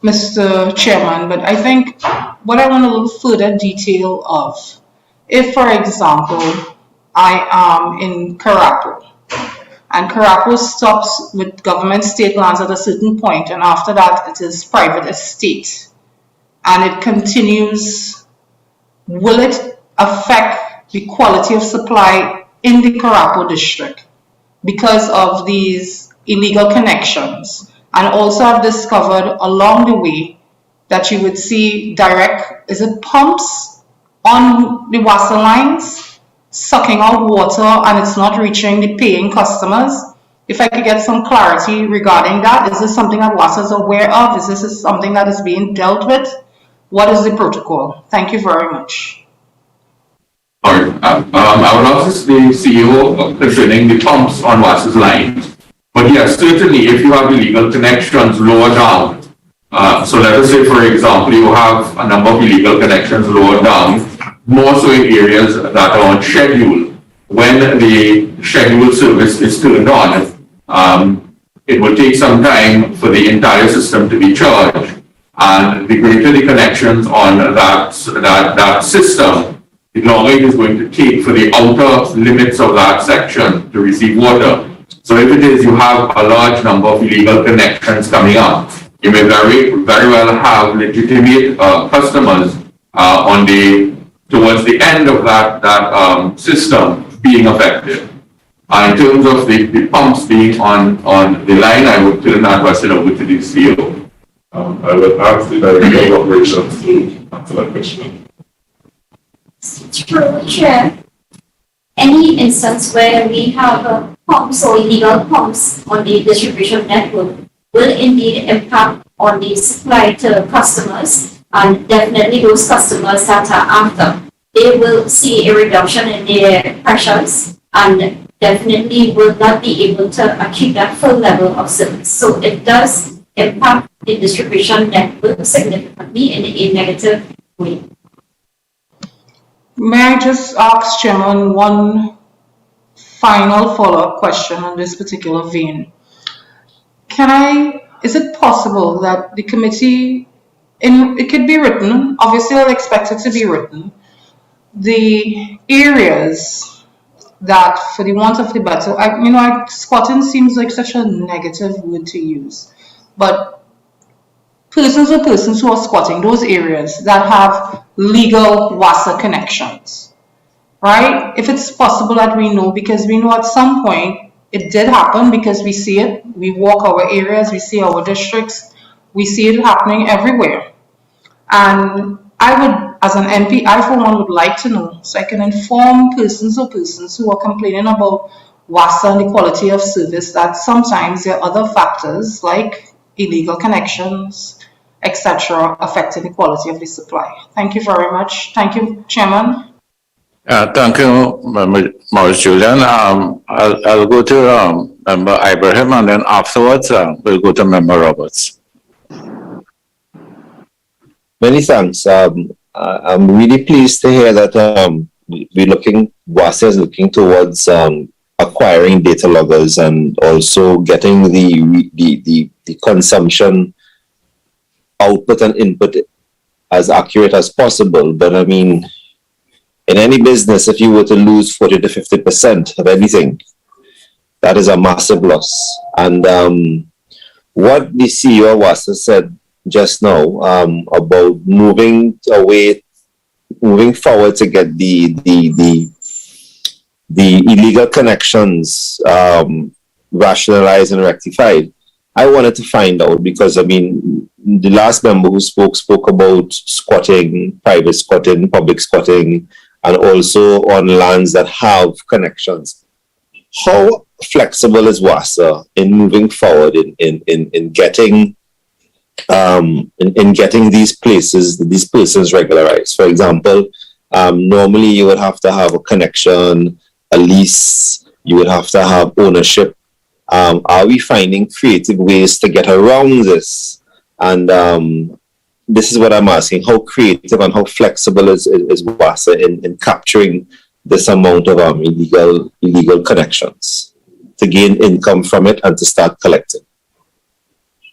Mr. Chairman, but I think what I want a little further detail of, if, for example, I am in Karapo, and Karapo stops with government state lands at a certain point, and after that it is private estate, and it continues, will it affect the quality of supply in the Karapo district because of these illegal connections? And also I've discovered along the way that you would see direct, is it pumps on the WASA lines sucking out water and it's not reaching the paying customers? If I could get some clarity regarding that, is this something that WASA is aware of? Is this something that is being dealt with? What is the protocol? Thank you very much. All right. I would ask the CEO concerning the pumps on WASA's lines. But yes, certainly if you have illegal connections lower down, so let us say, for example, you have a number of illegal connections lower down, more so in areas that are on schedule. When the scheduled service is turned on, it will take some time for the entire system to be charged. And the greater the connections on that system, the longer it is going to take for the outer limits of that section to receive water. So if it is you have a large number of illegal connections coming up, you may very well have legitimate customers towards the end of that system being affected. In terms of the pumps being on the line, I would turn that question over to the CEO. I will ask the Director of Operations to answer that question. Through Chair, any instance where we have pumps or illegal pumps on the distribution network will indeed impact on the supply to customers, and definitely those customers that are after, they will see a reduction in their pressures and definitely will not be able to achieve that full level of service. So it does impact the distribution network significantly in a negative way. May I just ask, Chairman, one final follow-up question on this particular vein? Is it possible that the committee, it could be written, obviously I'll expect it to be written, the areas that, for the want of the better, squatting seems like such a negative word to use, but persons who are squatting those areas that have legal WASA connections, right? If it's possible that we know, because we know at some point it did happen, because we see it, we walk our areas, we see our districts, we see it happening everywhere. And I would, as an MP, I for one would like to know, so I can inform persons who are complaining about WASA and the quality of service, that sometimes there are other factors like illegal connections, etc., affecting the quality of the supply. Thank you very much. Thank you, Chairman. Thank you, Maurice Julian. I'll go to Member Ibrahim, and then afterwards we'll go to Member Roberts. Many thanks. I'm really pleased to hear that WASA is looking towards acquiring data loggers and also getting the consumption output and input as accurate as possible. But I mean, in any business, if you were to lose 40 to 50% of anything, that is a massive loss. And what the CEO of WASA said just now about moving forward to get the the illegal connections rationalized and rectified. I wanted to find out because, I mean, the last member who spoke about squatting, private squatting, public squatting, and also on lands that have connections. How flexible is WASA in moving forward in getting these persons regularized? For example, normally you would have to have a connection, a lease, you would have to have ownership. Are we finding creative ways to get around this? And this is what I'm asking: how creative and how flexible is WASA in capturing this amount of illegal connections to gain income from it and to start collecting?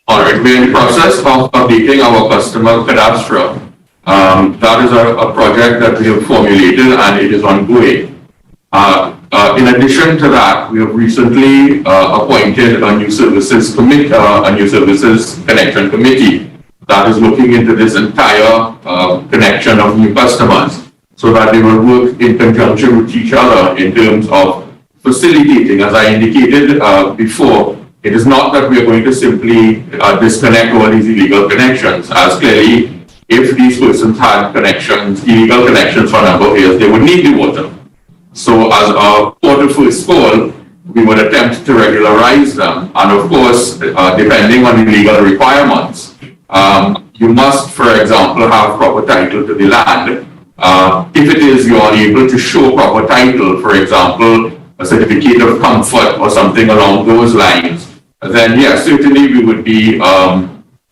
All right, we're in the process of updating our customer cadastre. That is a project that we have formulated and it is ongoing. In addition to that, we have recently appointed a new services connection committee that is looking into this entire connection of new customers, so that they will work in conjunction with each other in terms of facilitating. As I indicated before, it is not that we are going to simply disconnect all these illegal connections, as clearly if these persons had connections, illegal connections for a number of years, they would need the water. So as a quarter first call, we would attempt to regularize them. And of course, depending on the legal requirements, you must, for example, have proper title to the land. If it is you are able to show proper title, for example, a certificate of comfort or something along those lines, then yes, certainly we would be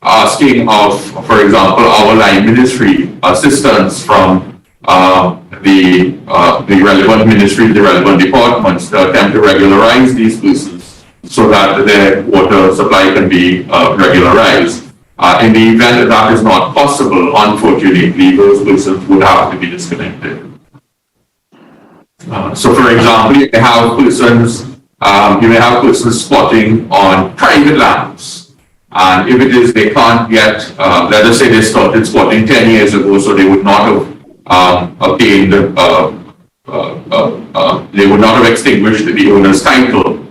asking of, for example, our line ministry assistance from the relevant ministry, the relevant departments to attempt to regularize these persons so that their water supply can be regularized. In the event that that is not possible, unfortunately, those persons would have to be disconnected. So, for example, you may have persons squatting on private lands, and if it is they can't get, let us say they started squatting 10 years ago, so they would not have obtained, they would not have extinguished the owner's title.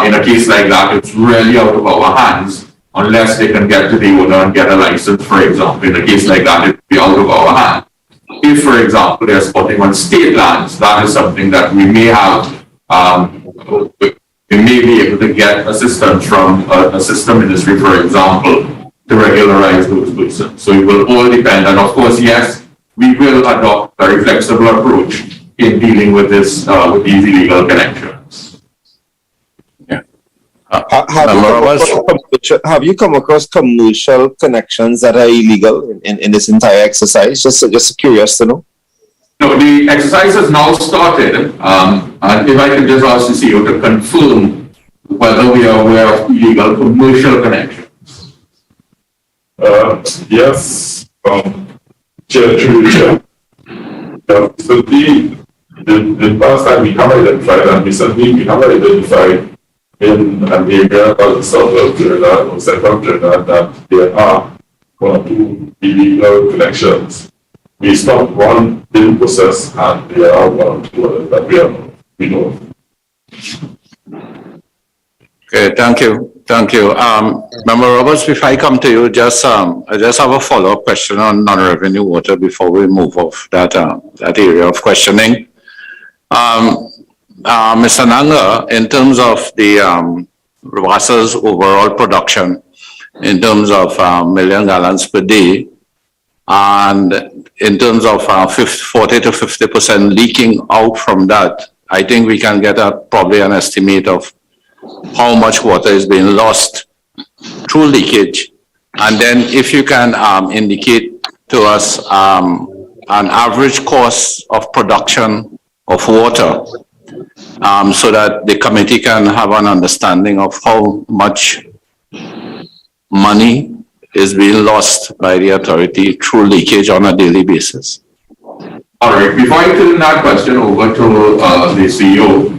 In a case like that, it's really out of our hands unless they can get to the owner and get a license, for example. In a case like that, it would be out of our hands. If, for example, they're squatting on state lands, that is something that we may have, we may be able to get assistance from a system ministry, for example, to regularize those persons. So it will all depend. And of course, yes, we will adopt a very flexible approach in dealing with this, with these illegal connections. Yeah. Have you come across commercial connections that are illegal in this entire exercise? Just curious to know. No, the exercise has now started, and if I can just ask the CEO to confirm whether we are aware of illegal commercial connections. Yes, Chair, so the past time we have identified, and recently we have identified in an area called the south of Trinidad or central Trinidad that there are 1 or 2 illegal connections. We stopped one in process, and there are 1 or 2 others that we know. Okay, thank you. Member Roberts, if I come to you, I just have a follow-up question on non-revenue water before we move off that area of questioning. Mr. Nanga, in terms of the WASA's overall production, in terms of million gallons per day, and in terms of 40 to 50% leaking out from that, I think we can get probably an estimate of how much water is being lost through leakage. And then if you can indicate to us an average cost of production of water, so that the committee can have an understanding of how much money is being lost by the authority through leakage on a daily basis. All right, before I turn that question over to the CEO,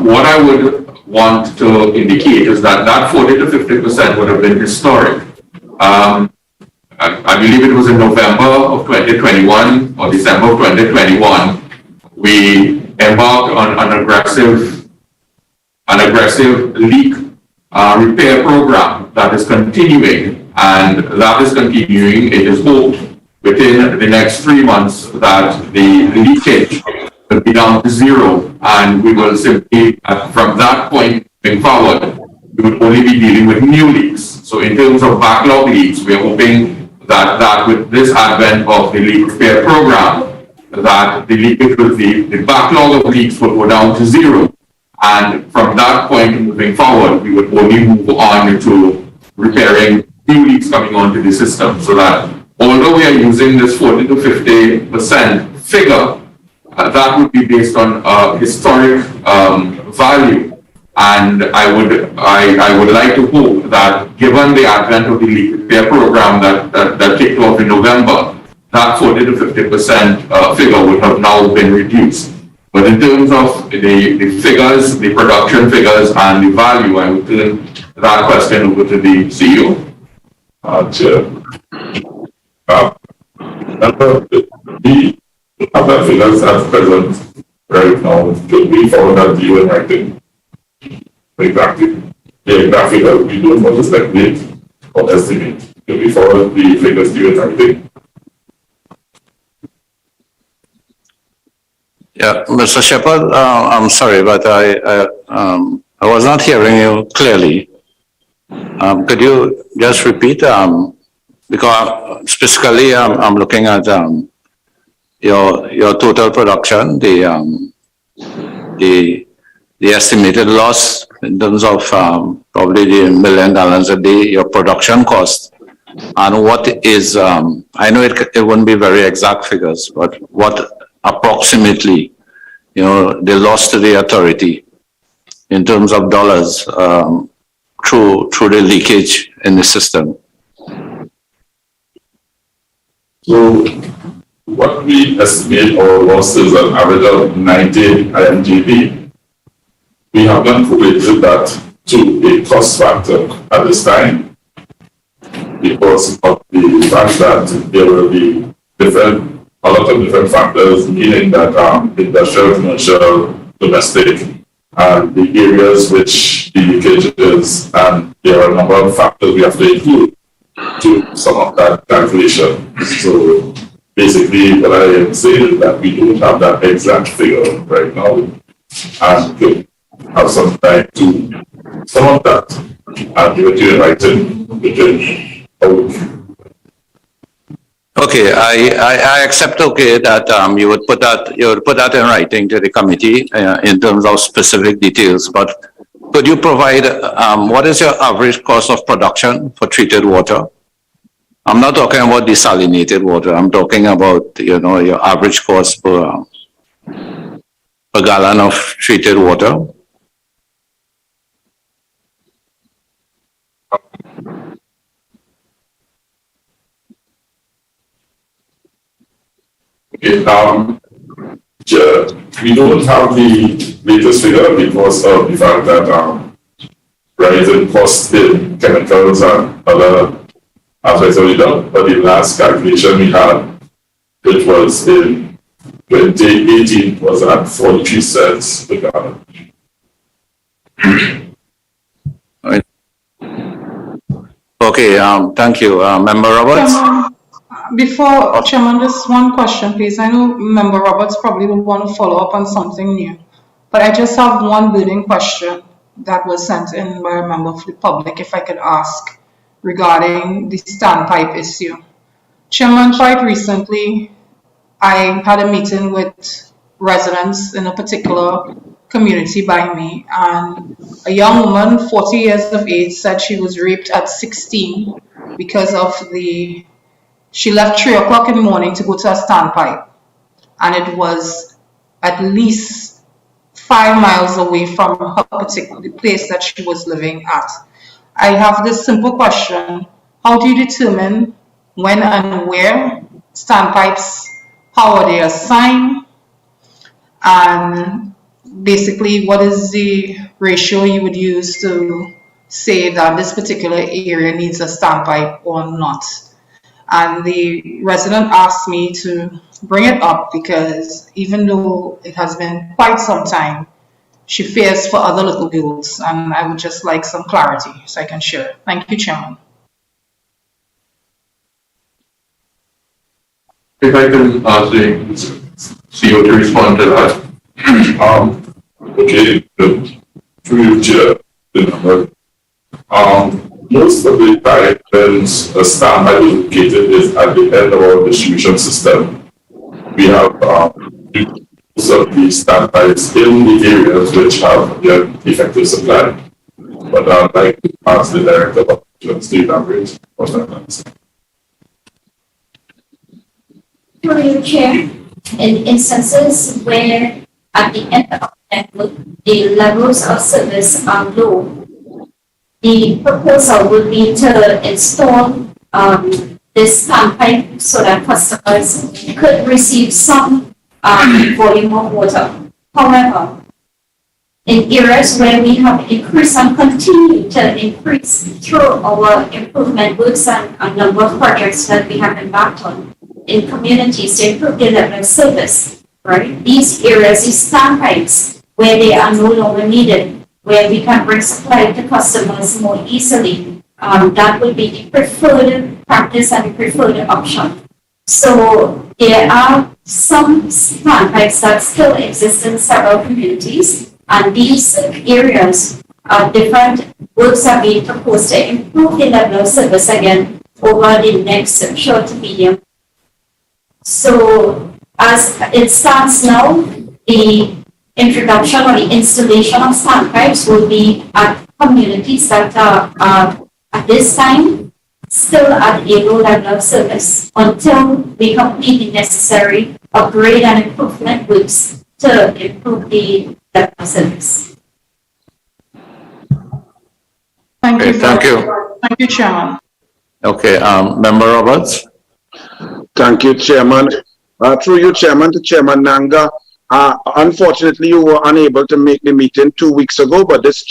what I would want to indicate is that 40 to 50% would have been historic. I believe it was in November of 2021 or December of 2021, we embarked on an aggressive leak repair program that is continuing, and that is continuing. It is hoped within the next 3 months that the leakage will be down to zero, and we will simply, from that point moving forward, we would only be dealing with new leaks. So in terms of backlog leaks, we are hoping that with this advent of the leak repair program, that the leakage will be, the backlog of leaks will go down to zero. And from that point moving forward, we would only move on to repairing new leaks coming onto the system, so that although we are using this 40 to 50% figure, that would be based on historic value. And I would like to hope that, given the advent of the leak repair program that kicked off in November, that 40 to 50% figure would have now been reduced. But in terms of the figures, the production figures and the value, I would turn that question over to the CEO. Chair. We have that figures as present right now. Should we follow that view in writing? Exactly. The exact figure. We don't want to speculate or estimate. Should we follow the figures due in writing? Yeah, Mr. Shepherd, I'm sorry, but I was not hearing you clearly. Could you just repeat? Because specifically, I'm looking at your total production, the estimated loss in terms of probably the 1 million gallons a day, your production cost, and what is I know it wouldn't be very exact figures, but what approximately, the loss to the authority in terms of dollars through the leakage in the system. So what we estimate our losses an average of 90 IMGP. We have not correlated that to a cost factor at this time because of the fact that there will be a lot of different factors, meaning that industrial, commercial, domestic, and the areas which the leakage is, and there are a number of factors we have to include to some of that calculation. So basically what I am saying is that we don't have that exact figure right now, and could have some time to some of that and give it to you in writing within a week. Okay, I accept that you would put that in writing to the committee in terms of specific details, but could you provide what is your average cost of production for treated water? I'm not talking about desalinated water. I'm talking about your average cost per gallon of treated water. Okay, we don't have the latest figure because of the fact that rising costs in chemicals and other aspects of it. But the last calculation we had, which was in 2018, was at 43 cents per gallon. Okay, thank you. Member Roberts? Before, Chairman, just one question, please. I know Member Roberts probably will want to follow up on something new, but I just have one burning question that was sent in by a member of the public, if I could ask, regarding the Standpipe issue. Chairman, quite recently, I had a meeting with residents in a particular community by me, and a young woman, 40 years of age, said she was raped at 16 because of she left 3 o'clock in the morning to go to a Standpipe, and it was at least 5 miles away from her particular place that she was living at. I have this simple question: how do you determine when and where standpipes, how are they assigned, and basically what is the ratio you would use to say that this particular area needs a standpipe or not? And the resident asked me to bring it up because even though it has been quite some time, she fears for other little girls, and I would just like some clarity so I can share. Thank you, Chairman. If I can ask the CEO to respond to that. Okay, through you, Chair, the number. Most of the time when a standpipe is located is at the end of our distribution system. We have most of the standpipes in the areas which have their effective supply. But I'd like to ask the Director of Operations to elaborate on that. Through you, Chair, in instances where at the end of the network, the levels of service are low, the proposal would be to install this standpipe so that customers could receive some volume of water. However, in areas where we have increased and continue to increase through our improvement works and a number of projects that we have embarked on in communities to improve the level of service, right? These areas, these standpipes, where they are no longer needed, where we can bring supply to customers more easily, that will be the preferred practice and the preferred option. So there are some standpipes that still exist in several communities, and these areas different works are being proposed to improve the level of service again over the next short to medium. So as it stands now, the introduction or the installation of standpipes will be at communities that are at this time still at a low level of service until we complete the necessary upgrade and improvement works to improve the level of service. Thank you. Thank you. Thank you, Chairman. Okay, Member Roberts. Thank you, Chairman. Through you, Chairman, to Chairman Nanga. Unfortunately, you were unable to make the meeting 2 weeks ago, but this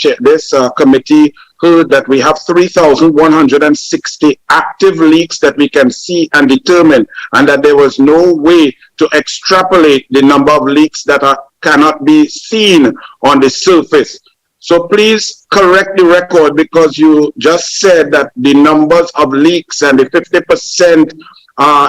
committee heard that we have 3,160 active leaks that we can see and determine, and that there was no way to extrapolate the number of leaks that cannot be seen on the surface. So please correct the record, because you just said that the numbers of leaks and the 50%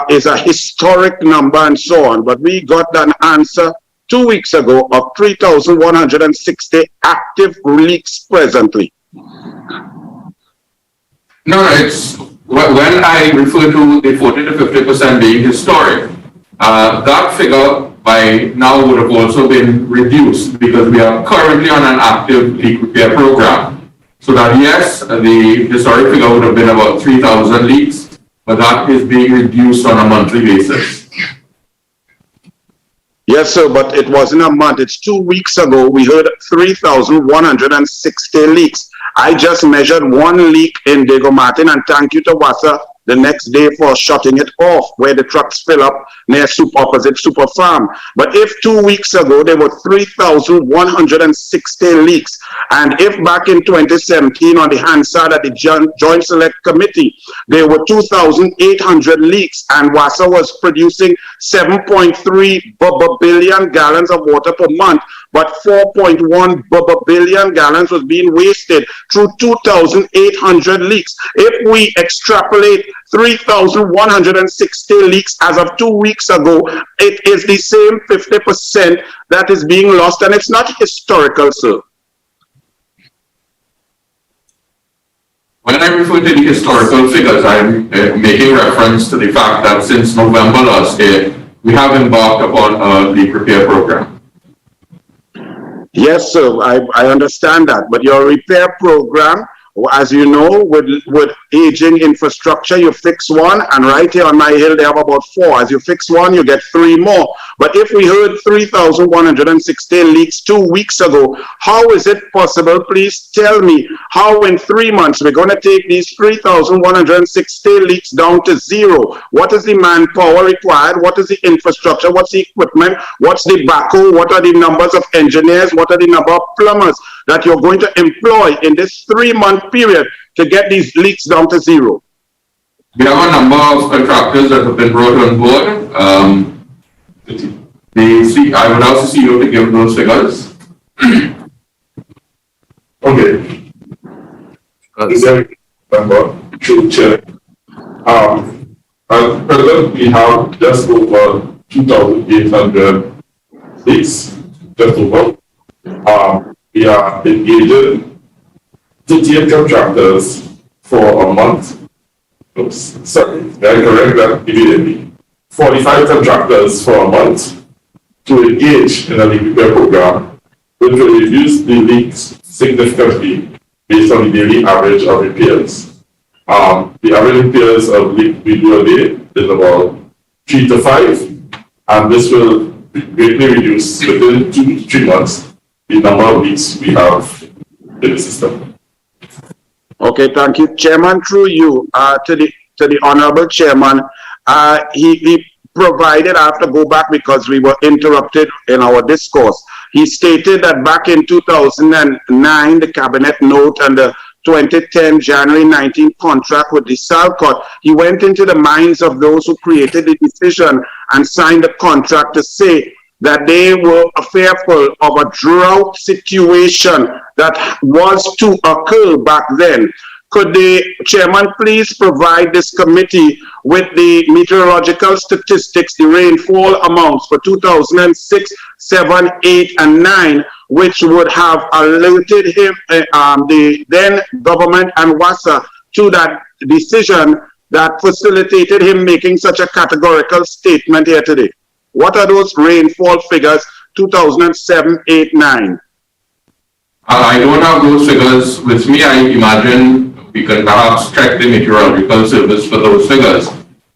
is a historic number and so on. But we got an answer 2 weeks ago of 3,160 active leaks presently. No, it's when I refer to the 40 to 50% being historic, that figure by now would have also been reduced because we are currently on an active leak repair program. So that yes, the historic figure would have been about 3,000 leaks, but that is being reduced on a monthly basis. Yes, sir, but it wasn't a month. It's 2 weeks ago. We heard 3,160 leaks. I just measured one leak in Diego Martin, and thank you to WASA the next day for shutting it off, where the trucks fill up near opposite Super Farm. But if 2 weeks ago there were 3,160 leaks, and if back in 2017 on the Hansard at the Joint Select Committee, there were 2,800 leaks, and WASA was producing 7.3 billion gallons of water per month, but 4.1 billion gallons was being wasted through 2,800 leaks. If we extrapolate 3,160 leaks as of 2 weeks ago, it is the same 50% that is being lost, and it's not historical, sir. When I refer to the historical figures, I'm making reference to the fact that since November last year, we have embarked upon a leak repair program. Yes, sir, I understand that, but your repair program, as you know, with aging infrastructure, you fix one, and right here on my hill, they have about 4. As you fix one, you get 3 more. But if we heard 3,160 leaks 2 weeks ago, how is it possible? Please tell me how in 3 months we're going to take these 3,160 leaks down to 0. What is the manpower required? What is the infrastructure? What's the equipment? What's the backhoe? What are the numbers of engineers? What are the number of plumbers that you're going to employ in this 3-month period to get these leaks down to 0? We have a number of contractors that have been brought on board. I would ask the CEO to give those figures. Okay. Member, Chair. At present, we have just over 2,800 leaks, just over. We are engaging 38 contractors for a month. Oops, sorry, I correct that immediately. 45 contractors for a month to engage in a leak repair program, which will reduce the leaks significantly based on the daily average of repairs. The average repairs of leak we do a day is about 3 to 5, and this will greatly reduce within 2 to 3 months the number of leaks we have in the system. Okay, thank you. Chairman, through you, to the Honorable Chairman, he provided, I have to go back because we were interrupted in our discourse. He stated that back in 2009, the Cabinet note and the 2010 January 19 contract with Desalination, he went into the minds of those who created the decision and signed the contract to say that they were fearful of a drought situation that was to occur back then. Could the chairman please provide this committee with the meteorological statistics, the rainfall amounts for 2006, 7, 8, and 9, which would have alerted him, the then government and WASA to that decision that facilitated him making such a categorical statement here today? What are those rainfall figures, 2007, 8, 9? I don't have those figures with me. I imagine we can perhaps check the meteorological service for those figures.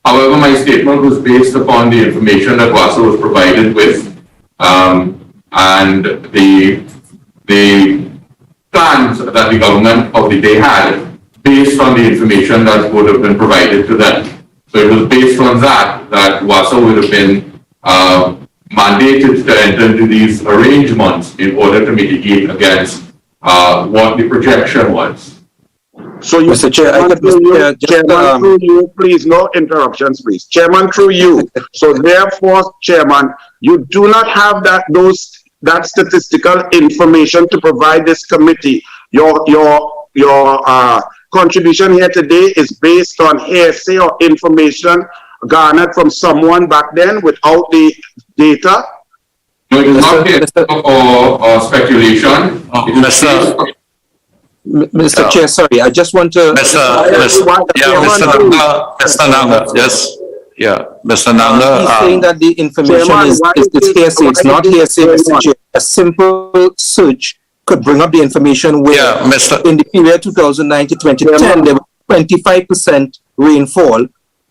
However, my statement was based upon the information that WASA was provided with, and the plans that the government of the day had based on the information that would have been provided to them. So it was based on that WASA would have been mandated to enter into these arrangements in order to mitigate against what the projection was. So you, Mr. Chair, Chairman, through you, please, no interruptions, please. Chairman, through you. So therefore, Chairman, you do not have that statistical information to provide this committee. Your contribution here today is based on hearsay or information garnered from someone back then without the data. No, it is not hearsay or speculation. Mr. Chair, sorry, I just want to... Mr. Nanga, yes. Yeah, Mr. Nanga. He's saying that the information is hearsay. It's not hearsay, Mr. Chair. A simple search could bring up the information where in the period 2009 to 2010, there was 25% rainfall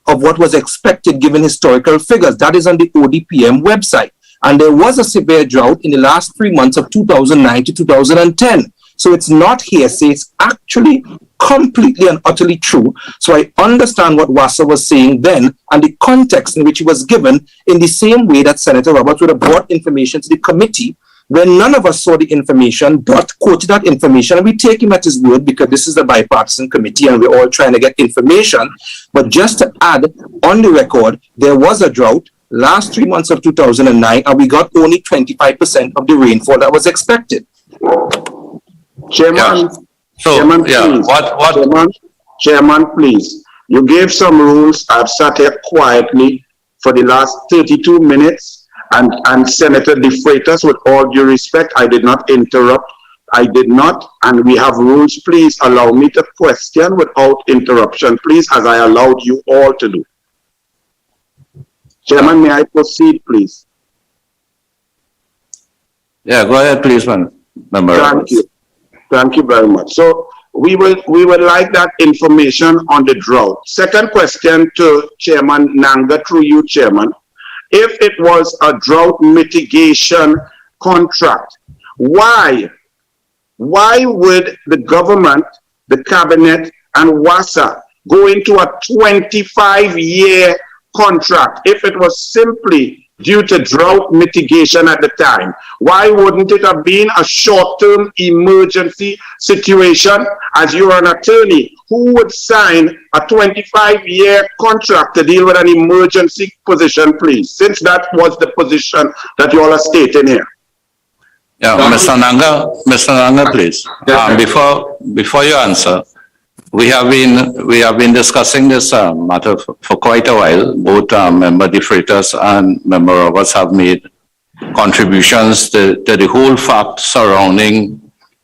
of what was expected given historical figures. That is on the ODPM website. And there was a severe drought in the last 3 months of 2009 to 2010. So it's not hearsay, it's actually completely and utterly true. So I understand what WASA was saying then and the context in which it was given, in the same way that Senator Roberts would have brought information to the committee when none of us saw the information, but quoted that information, and we take him at his word because this is a bipartisan committee and we're all trying to get information. But just to add on the record, there was a drought last 3 months of 2009 and we got only 25% of the rainfall that was expected. Chairman, Yeah. Chairman, please. You gave some rules. I've sat here quietly for the last 32 minutes, and Senator De Freitas, with all due respect, I did not interrupt. I did not, and we have rules. Please allow me to question without interruption, please, as I allowed you all to do. Chairman, may I proceed, please? Yeah, go ahead, please, Member. Thank you. Thank you very much. So we would like that information on the drought. Second question to Chairman Nanga, through you, Chairman. If it was a drought mitigation contract, why would the government, the cabinet, and WASA go into a 25-year contract if it was simply due to drought mitigation at the time. Why wouldn't it have been a short-term emergency situation? As you are an attorney, who would sign a 25-year contract to deal with an emergency position, please? Since that was the position that you all are stating here. Yeah, Mr. Nanga, please. Before you answer, we have been discussing this matter for quite a while. Both member defrators and member Roberts have made contributions to the whole fact surrounding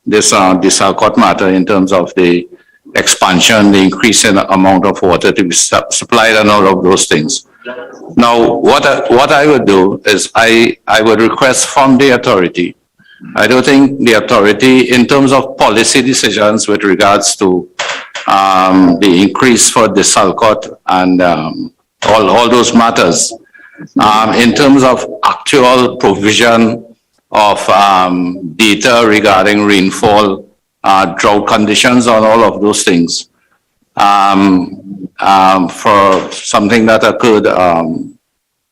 this Alcott matter in terms of the expansion, the increase in amount of water to be supplied and all of those things. Now, what I would do is I would request from the authority. I don't think the authority, in terms of policy decisions with regards to the increase for the Alcott and all those matters, in terms of actual provision of data regarding rainfall, drought conditions, and all of those things, for something that occurred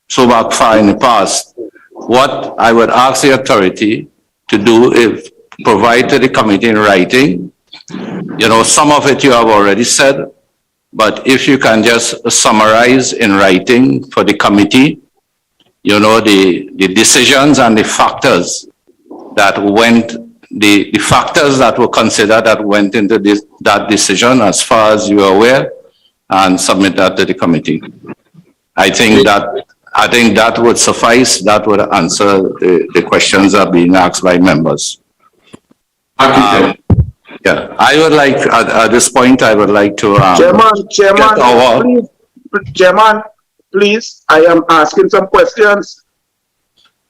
so back far in the past, what I would ask the authority to do is provide to the committee in writing. You know, some of it you have already said, but if you can just summarize in writing for the committee, you know, the decisions and the factors that went, the factors that were considered that went into that decision as far as you are aware, and submit that to the committee. I think that would suffice. That would answer the questions that are being asked by members. Yeah, I would like, at this point, I would like to... Chairman, please, I am asking some questions.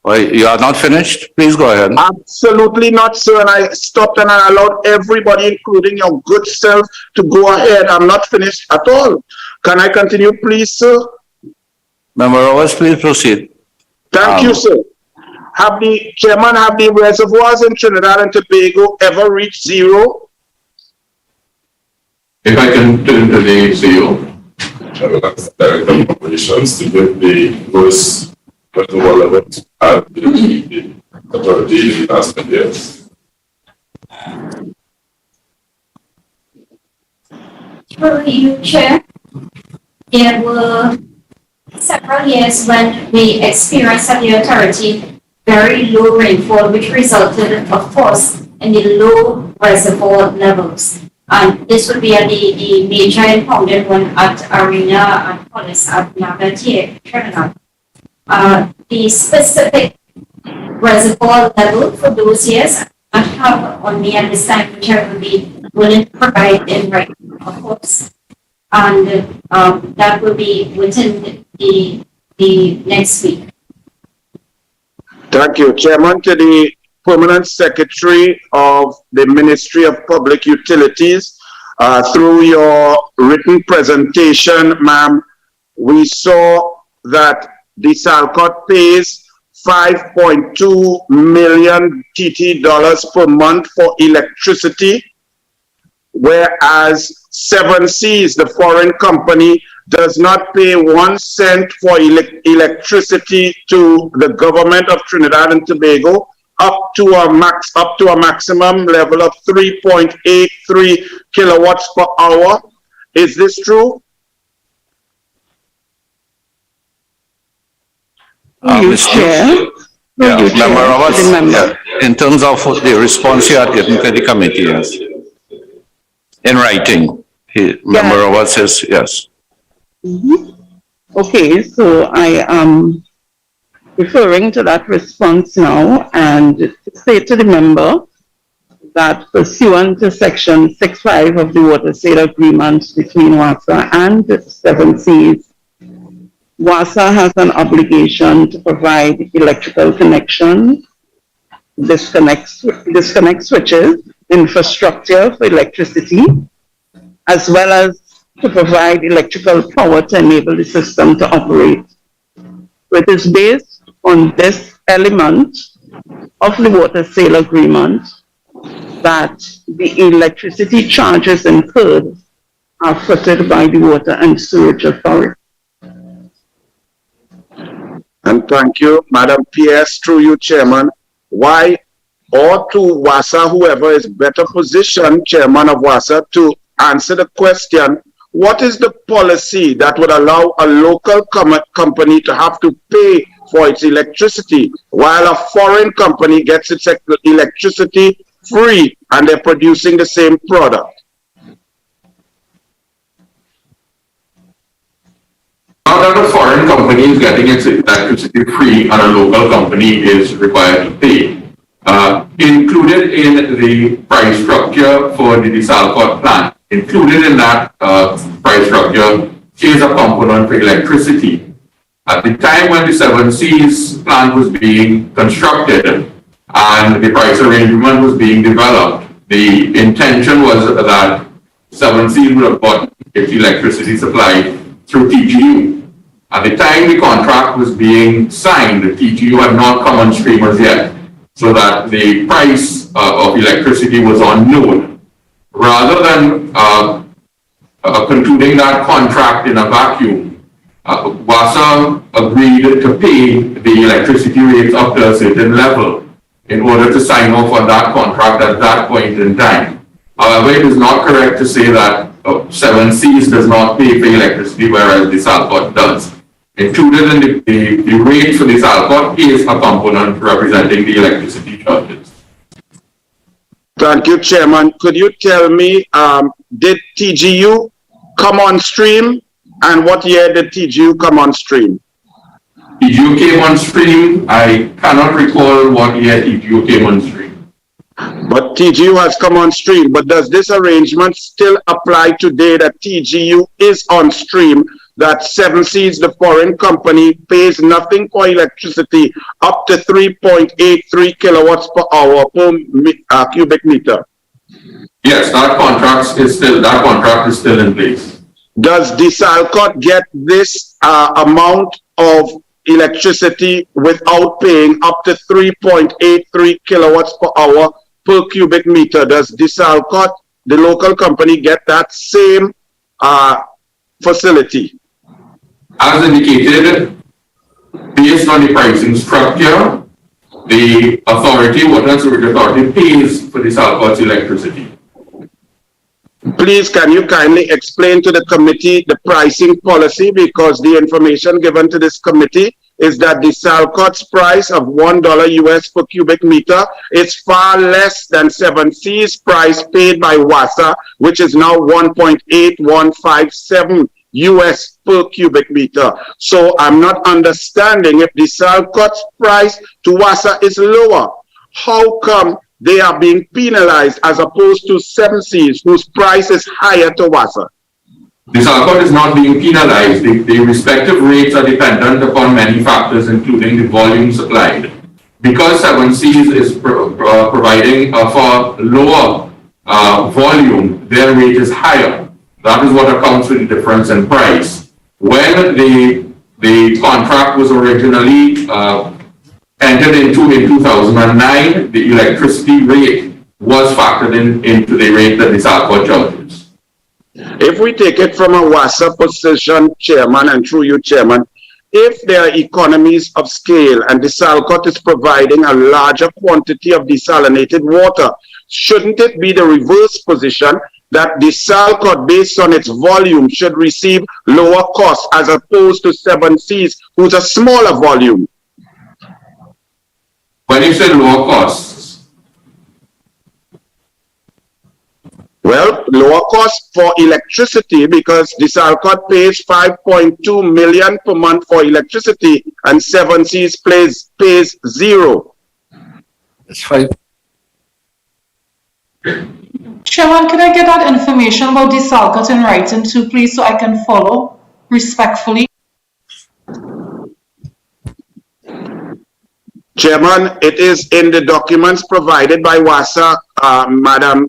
You are not finished? Please go ahead. Absolutely not, sir. And I stopped and I allowed everybody, including your good self, to go ahead. I'm not finished at all. Can I continue, please, sir? Member Roberts, please proceed. Thank you, sir. Have the reservoirs in Trinidad and Tobago ever reached zero? If I can turn to the CEO. That's direct operations to get the lowest reservoir level at the authority in the last 10 years. Through you, Chair, there were several years when we experienced at the authority very low rainfall, which resulted, of course, in the low reservoir levels. And this would be the major impounded one at Arena and Police at Nagatie, Trinidad. The specific reservoir level for those years, I have on me at this time, which I will be willing to provide in writing, of course. And that will be within the next week. Thank you. Chairman, to the Permanent Secretary of the Ministry of Public Utilities, through your written presentation, ma'am, we saw that Alcott pays 5.2 million TT dollars per month for electricity, whereas 7 Seas, the foreign company, does not pay 1 cent for electricity to the government of Trinidad and Tobago, up to a maximum level of 3.83 kilowatts per hour. Is this true? Member Roberts, in terms of the response you had given to the committee, yes. In writing, Member Roberts says yes. Okay, so I am referring to that response now and to say to the member that pursuant to Section 6.5 of the Water Sale Agreement between WASA and 7 Seas, WASA has an obligation to provide electrical connection, disconnect switches, infrastructure for electricity, as well as to provide electrical power to enable the system to operate. It is based on this element of the water sale agreement that the electricity charges incurred are footed by the Water and Sewage Authority. And thank you, Madam PS, through you, Chairman. Why, or to WASA, whoever is better positioned, Chairman of WASA, to answer the question, what is the policy that would allow a local company to have to pay for its electricity while a foreign company gets its electricity free and they're producing the same product? Now that a foreign company is getting its electricity free and a local company is required to pay, included in the price structure for the Desalination plant, included in that price structure is a component for electricity. At the time when the 7 Seas plant was being constructed and the price arrangement was being developed, the intention was that 7 Seas would have bought its electricity supply through TGU. At the time the contract was being signed, the TGU had not come on stream as yet, so that the price of electricity was unknown. Rather than concluding that contract in a vacuum, WASA agreed to pay the electricity rates up to a certain level in order to sign off on that contract at that point in time. However, it is not correct to say that 7 Seas does not pay for electricity, whereas the Desalination does. Included in the rate for the Desalination is a component representing the electricity charges. Thank you, Chairman. Could you tell me, did TGU come on stream, and what year did TGU come on stream? TGU came on stream. I cannot recall what year TGU came on stream. But TGU has come on stream. But does this arrangement still apply today that TGU is on stream, that 7 Seas, the foreign company, pays nothing for electricity up to 3.83 kilowatts per hour per cubic meter? Yes, that contract is still in place. Does Desalination get this amount of electricity without paying up to 3.83 kilowatts per hour per cubic meter? Does Desalination, the local company, get that same facility? As indicated, based on the pricing structure, the authority, Water and Sewerage Authority, pays for the Desalination's electricity. Please, can you kindly explain to the committee the pricing policy, because the information given to this committee is that the Desalination's price of $1 US per cubic meter is far less than 7 Seas price paid by WASA, which is now 1.8157 US per cubic meter. So I'm not understanding, if the Desalination's price to WASA is lower, how come they are being penalized as opposed to 7 Seas, whose price is higher to WASA? Desalination is not being penalized. The respective rates are dependent upon many factors, including the volume supplied. Because 7 Seas is providing a far lower volume, their rate is higher. That is what accounts for the difference in price. When the contract was originally entered into in 2009, the electricity rate was factored into the rate that Desalination charges. If we take it from a WASA position, Chairman, and through you, Chairman, if there are economies of scale and Desalination is providing a larger quantity of desalinated water, shouldn't it be the reverse position, that Desalination, based on its volume, should receive lower costs as opposed to 7 Seas, who's a smaller volume? When you say lower costs? Well, lower cost for electricity, because Desalination pays 5.2 million per month for electricity and 7 Seas pays zero. That's fine. Chairman, can I get that information about Desalination in writing too, please, so I can follow respectfully? Chairman, it is in the documents provided by WASA, Madam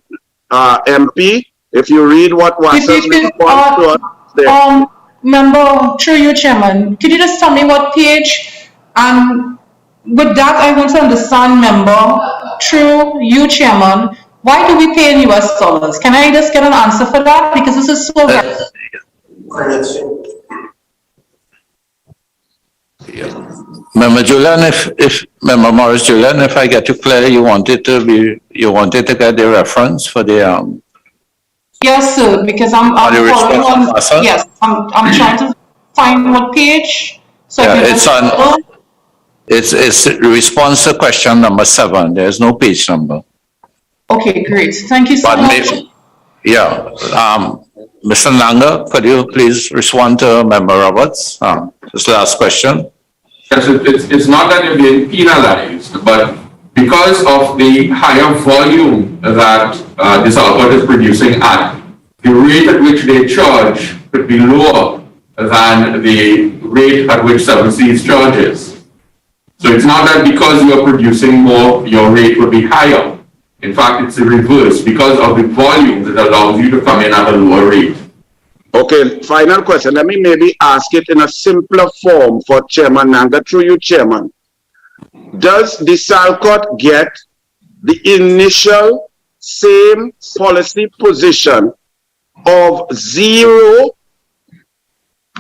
MP. If you read what WASA's response to us there. Member, through you, Chairman, could you just tell me what page? And with that, I want to understand, member, through you, Chairman, why do we pay in US dollars? Can I just get an answer for that? Because this is so Member Julian, if Member Morris Julian, if I get you clear, you wanted to get the reference for the Yes, sir, because I'm the following response on, of WASA? yes, I'm trying to find what page. So I Yeah, can it's just on. follow. It's response to question number 7. There's no page number. Okay, great. Thank you so But much. yeah, Mr. Nanga, could you please respond to Member Roberts? This last question. Yes, it's not that you're being penalized, but because of the higher volume that this output is producing at, the rate at which they charge could be lower than the rate at which 7Cs charges. So it's not that because you are producing more, your rate will be higher. In fact, it's the reverse. Because of the volume that allows you to come in at a lower rate. Okay, final question. Let me maybe ask it in a simpler form for Chairman Nanga, through you, Chairman. Does the Salcott get the initial same policy position of zero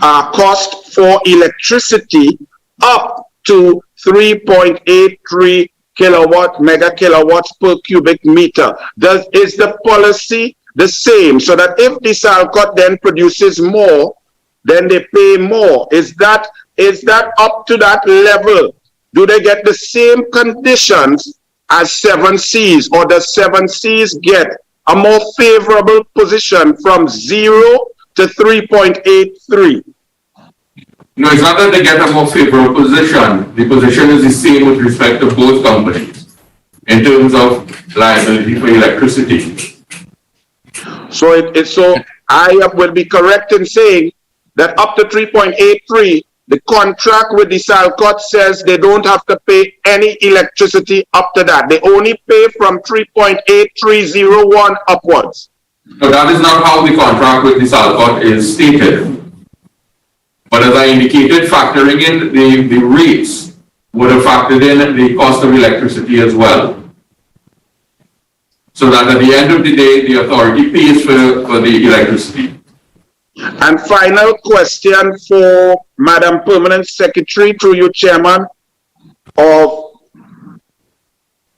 cost for electricity up to 3.83 mega kilowatts per cubic meter? Is the policy the same, so that if the Salcott then produces more, then they pay more? Is that up to that level? Do they get the same conditions as 7Cs, or does 7Cs get a more favorable position from 0 to 3.83? No, it's not that they get a more favorable position. The position is the same with respect to both companies in terms of liability for electricity. So I will be correct in saying that up to 3.83, the contract with the Salcott says they don't have to pay any electricity up to that. They only pay from 3.8301 upwards. So that is not how the contract with the Salcott is stated. But as I indicated, factoring in the rates would have factored in the cost of electricity as well. So that at the end of the day, the authority pays for the electricity. And final question for Madam Permanent Secretary, through you, Chairman, of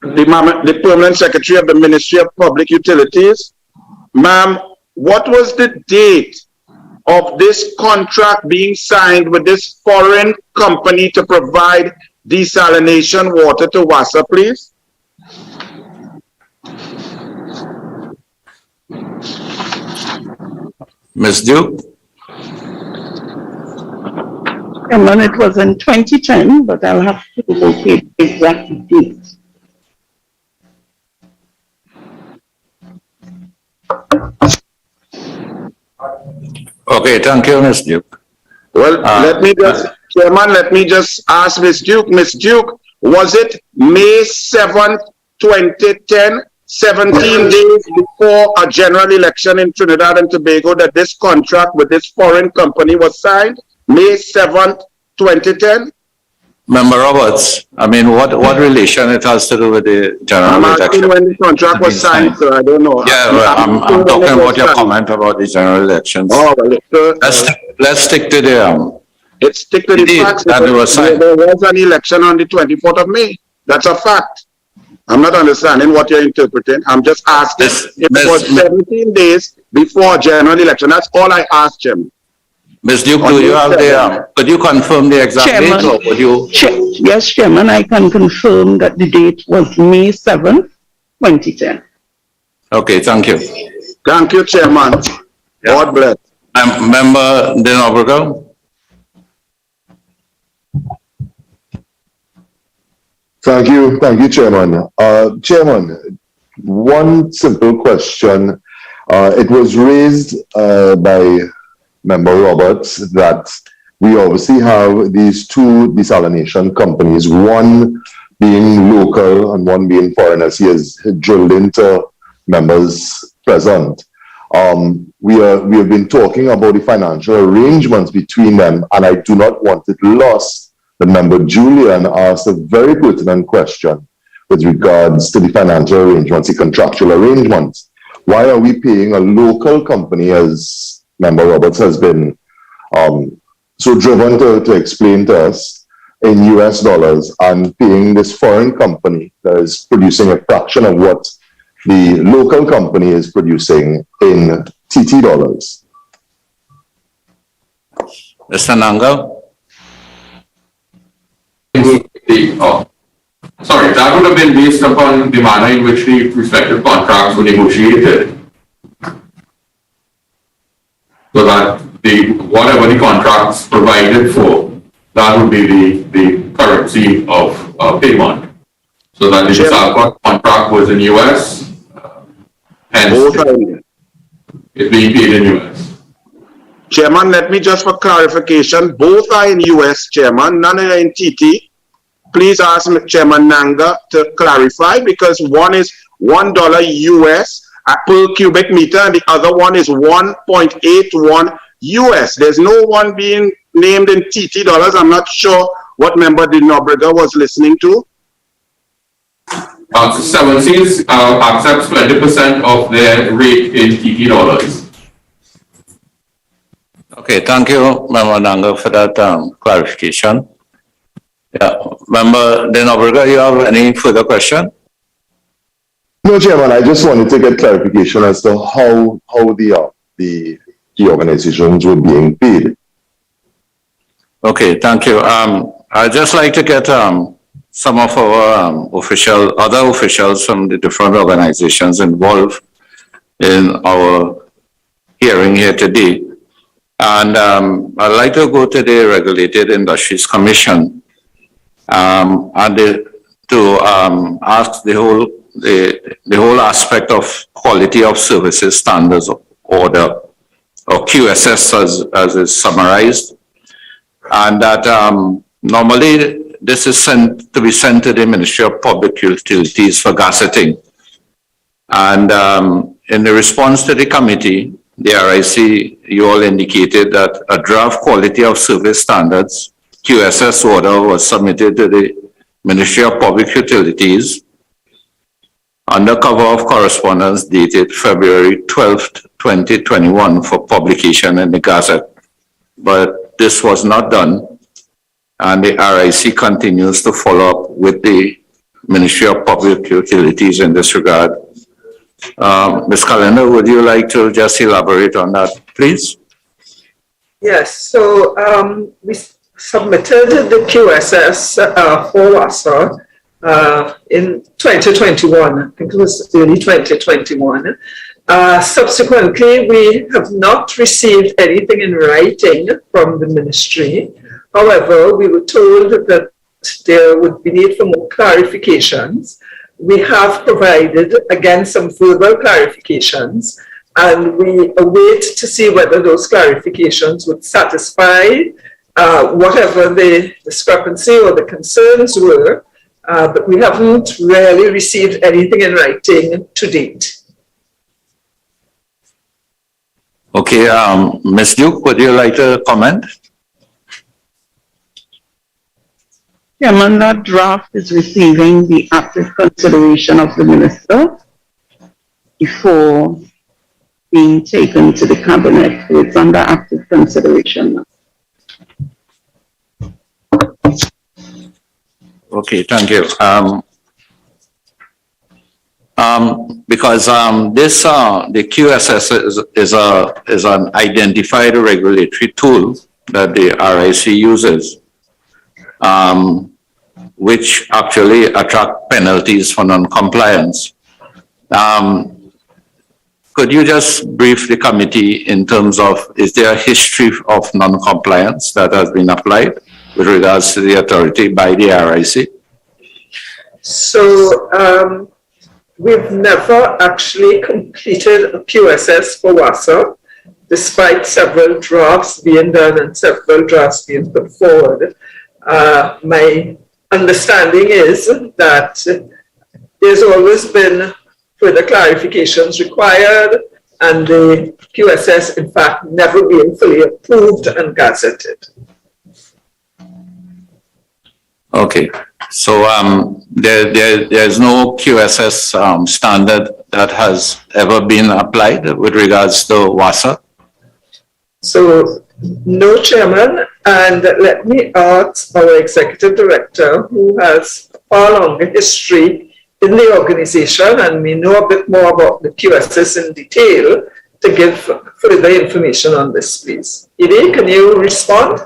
the Permanent Secretary of the Ministry of Public Utilities. Ma'am, what was the date of this contract being signed with this foreign company to provide desalination water to WASA, please? Ms. Duke? And it was in 2010, but I'll have to locate the exact date. Okay, thank you, Ms. Duke. Well, Chairman, let me just ask Ms. Duke. Ms. Duke, was it May 7th, 2010, 17 days before a general election in Trinidad and Tobago, that this contract with this foreign company was signed? May 7th, 2010? Member Roberts, I mean, what relation it has to do with the general election? When the contract was signed, sir, I don't know. Yeah, well, I'm talking about your comment about the general elections. Oh, well, let's stick to the let's stick to the facts. There was an election on the 24th of May. That's a fact. I'm not understanding what you're interpreting. I'm just asking if it was 17 days before general election. That's all I asked, Jim. Ms. Duke, do you have the, could you confirm the exact date, or would you? Yes, Chairman, I can confirm that the date was May 7th, 2010. Okay, thank you. Thank you, Chairman. Yeah. God bless. Member Denobrego? Thank you, Chairman. Chairman, one simple question. It was raised by Member Roberts that we obviously have these two desalination companies, one being local and one being foreign, as he has drilled into members present. We have been talking about the financial arrangements between them, and I do not want it lost. The member Julian asked a very pertinent question with regards to the financial arrangements, the contractual arrangements. Why are we paying a local company, as Member Roberts has been so driven to explain to us, in US dollars and paying this foreign company that is producing a fraction of what the local company is producing in TT dollars. Mr. Nanga? Sorry, that would have been based upon the manner in which the respective contracts were negotiated. So that whatever the contracts provided for, that would be the currency of payment. So that the Desalination contract was in US, hence it's being paid in US. Chairman, let me just for clarification, both are in US, Chairman, none are in TT. Please ask Chairman Nanga to clarify, because one is $1 US per cubic meter and the other one is 1.81 US. There's no one being named in TT dollars. I'm not sure what member the Nobrega was listening to. 17 accepts 20% of their rate in TT dollars. Okay, thank you, Member Nanga, for that clarification. Yeah, Member Nobrega, you have any further question? No, Chairman, I just wanted to get clarification as to how the organizations were being paid. Okay, thank you. I'd just like to get some of our other officials from the different organizations involved in our hearing here today. And I'd like to go to the Regulated Industries Commission and to ask the whole aspect of quality of services standards order, or QSS as is summarized, and that normally this is sent to the Ministry of Public Utilities for gazetting. And in the response to the committee, the RIC, you all indicated that a draft quality of service standards QSS order was submitted to the Ministry of Public Utilities under cover of correspondence dated February 12th, 2021 for publication in the Gazette. But this was not done, and the RIC continues to follow up with the Ministry of Public Utilities in this regard. Ms. Calendar, would you like to just elaborate on that, please? Yes, so we submitted the QSS for WASA in 2021, I think it was early 2021. Subsequently, we have not received anything in writing from the ministry. However, we were told that there would be need for more clarifications. We have provided, again, some further clarifications, and we await to see whether those clarifications would satisfy whatever the discrepancy or the concerns were, but we haven't really received anything in writing to date. Okay, Ms. Duke, would you like to comment? Chairman, that draft is receiving the active consideration of the minister before being taken to the cabinet. So it's under active consideration now. Okay, thank you. Because the QSS is an identified regulatory tool that the RIC uses, which actually attract penalties for non-compliance. Could you just brief the committee in terms of, is there a history of non-compliance that has been applied with regards to the authority by the RIC? So we've never actually completed a QSS for WASA, despite several drafts being done and several drafts being put forward. My understanding is that there's always been further clarifications required, and the QSS, in fact, never being fully approved and gazetted. Okay, so there's no QSS standard that has ever been applied with regards to WASA? So, no, Chairman, And let me ask our executive director, who has a far longer history in the organization and may know a bit more about the QSS in detail, to give further information on this, please. Edie, can you respond?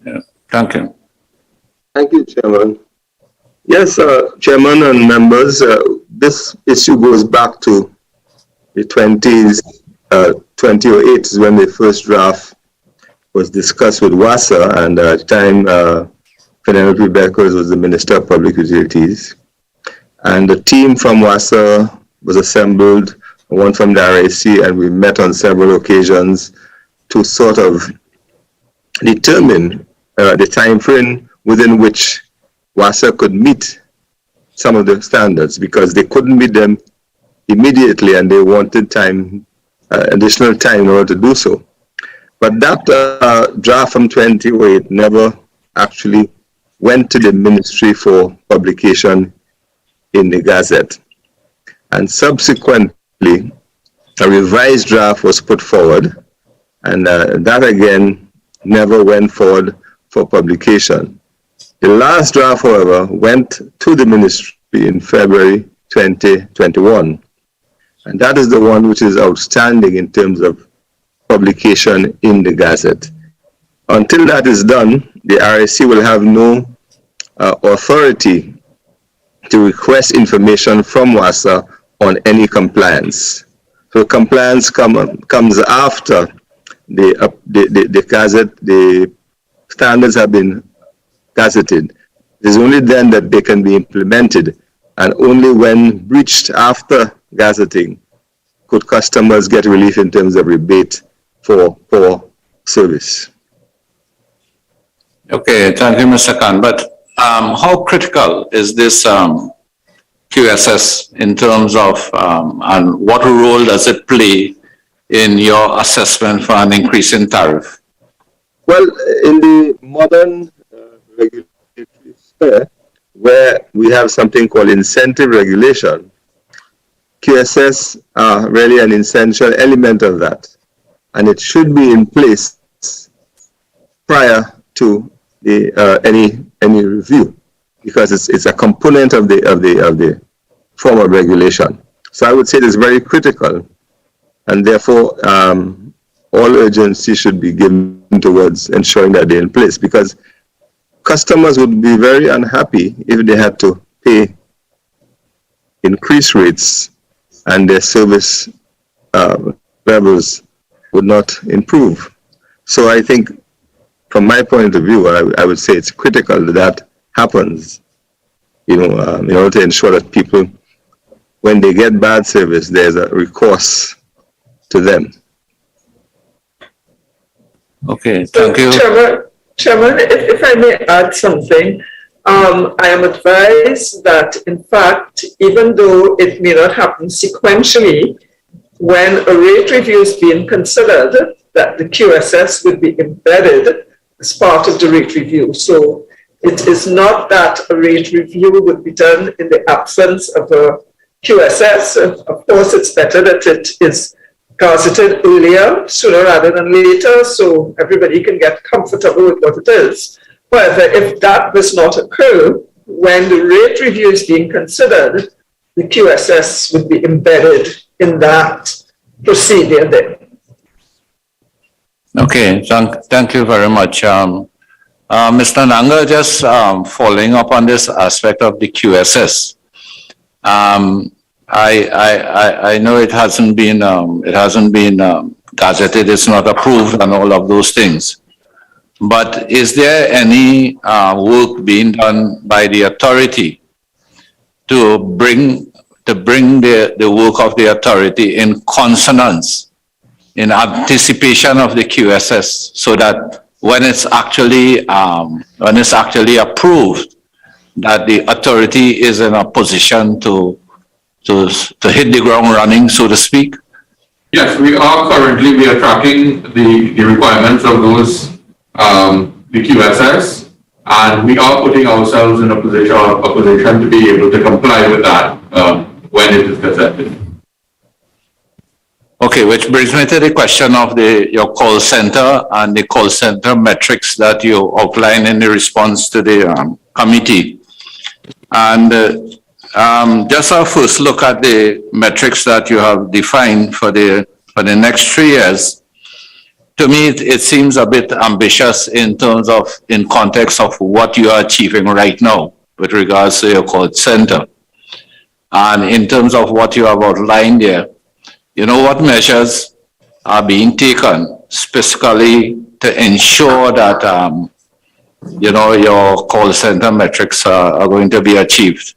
Yeah, thank you. Thank you, Chairman. Yes, Chairman and members, this issue goes back to the 2008 is when the first draft was discussed with WASA, and at the time, Penelope Beckers was the Minister of Public Utilities. And the team from WASA was assembled, one from the RIC, and we met on several occasions to sort of determine the time frame within which WASA could meet some of the standards, because they couldn't meet them immediately and they wanted time, additional time in order to do so. But that draft from 2008 never actually went to the ministry for publication in the Gazette. And subsequently, a revised draft was put forward, and that again never went forward for publication. The last draft, however, went to the ministry in February 2021. And that is the one which is outstanding in terms of publication in the Gazette. Until that is done, the RIC will have no authority to request information from WASA on any compliance. So compliance comes after the Gazette, the standards have been gazetted. It is only then that they can be implemented, and only when breached after gazetting could customers get relief in terms of rebate for poor service. Okay, thank you, Mr. Khan. But how critical is this QSS in terms of, and what role does it play in your assessment for an increase in tariff? Well, in the modern regulatory sphere, where we have something called incentive regulation, QSS are really an essential element of that, and it should be in place prior to the any review, because it's a component of the form of regulation. So I would say it is very critical, and therefore all urgency should be given towards ensuring that they're in place, because customers would be very unhappy if they had to pay increased rates and their service levels would not improve. So I think, from my point of view, I would say it's critical that happens, in order to ensure that people, when they get bad service, there's a recourse to them. Okay, thank you. Chairman, if I may add something, I am advised that, in fact, even though it may not happen sequentially, when a rate review is being considered, that the QSS would be embedded as part of the rate review. So it is not that a rate review would be done in the absence of a QSS. Of course, it's better that it is gazetted earlier, sooner rather than later, so everybody can get comfortable with what it is. However, if that does not occur, when the rate review is being considered, the QSS would be embedded in that procedure there. Okay, thank you very much. Mr. Nanga, just following up on this aspect of the QSS. I know it hasn't been gazetted, it's not approved and all of those things. But is there any work being done by the authority to bring the work of the authority in consonance, in anticipation of the QSS, so that when it's actually approved, that the authority is in a position to hit the ground running, so to speak? Yes, we are tracking the requirements of those the QSS, and we are putting ourselves in a position to be able to comply with that when it is gazetted. Okay, which brings me to the question of your call center and the call center metrics that you outlined in the response to the committee. And just a first look at the metrics that you have defined for the next 3 years. To me, it seems a bit ambitious in context of what you are achieving right now with regards to your call center. And in terms of what you have outlined there, what measures are being taken specifically to ensure that, your call center metrics are going to be achieved?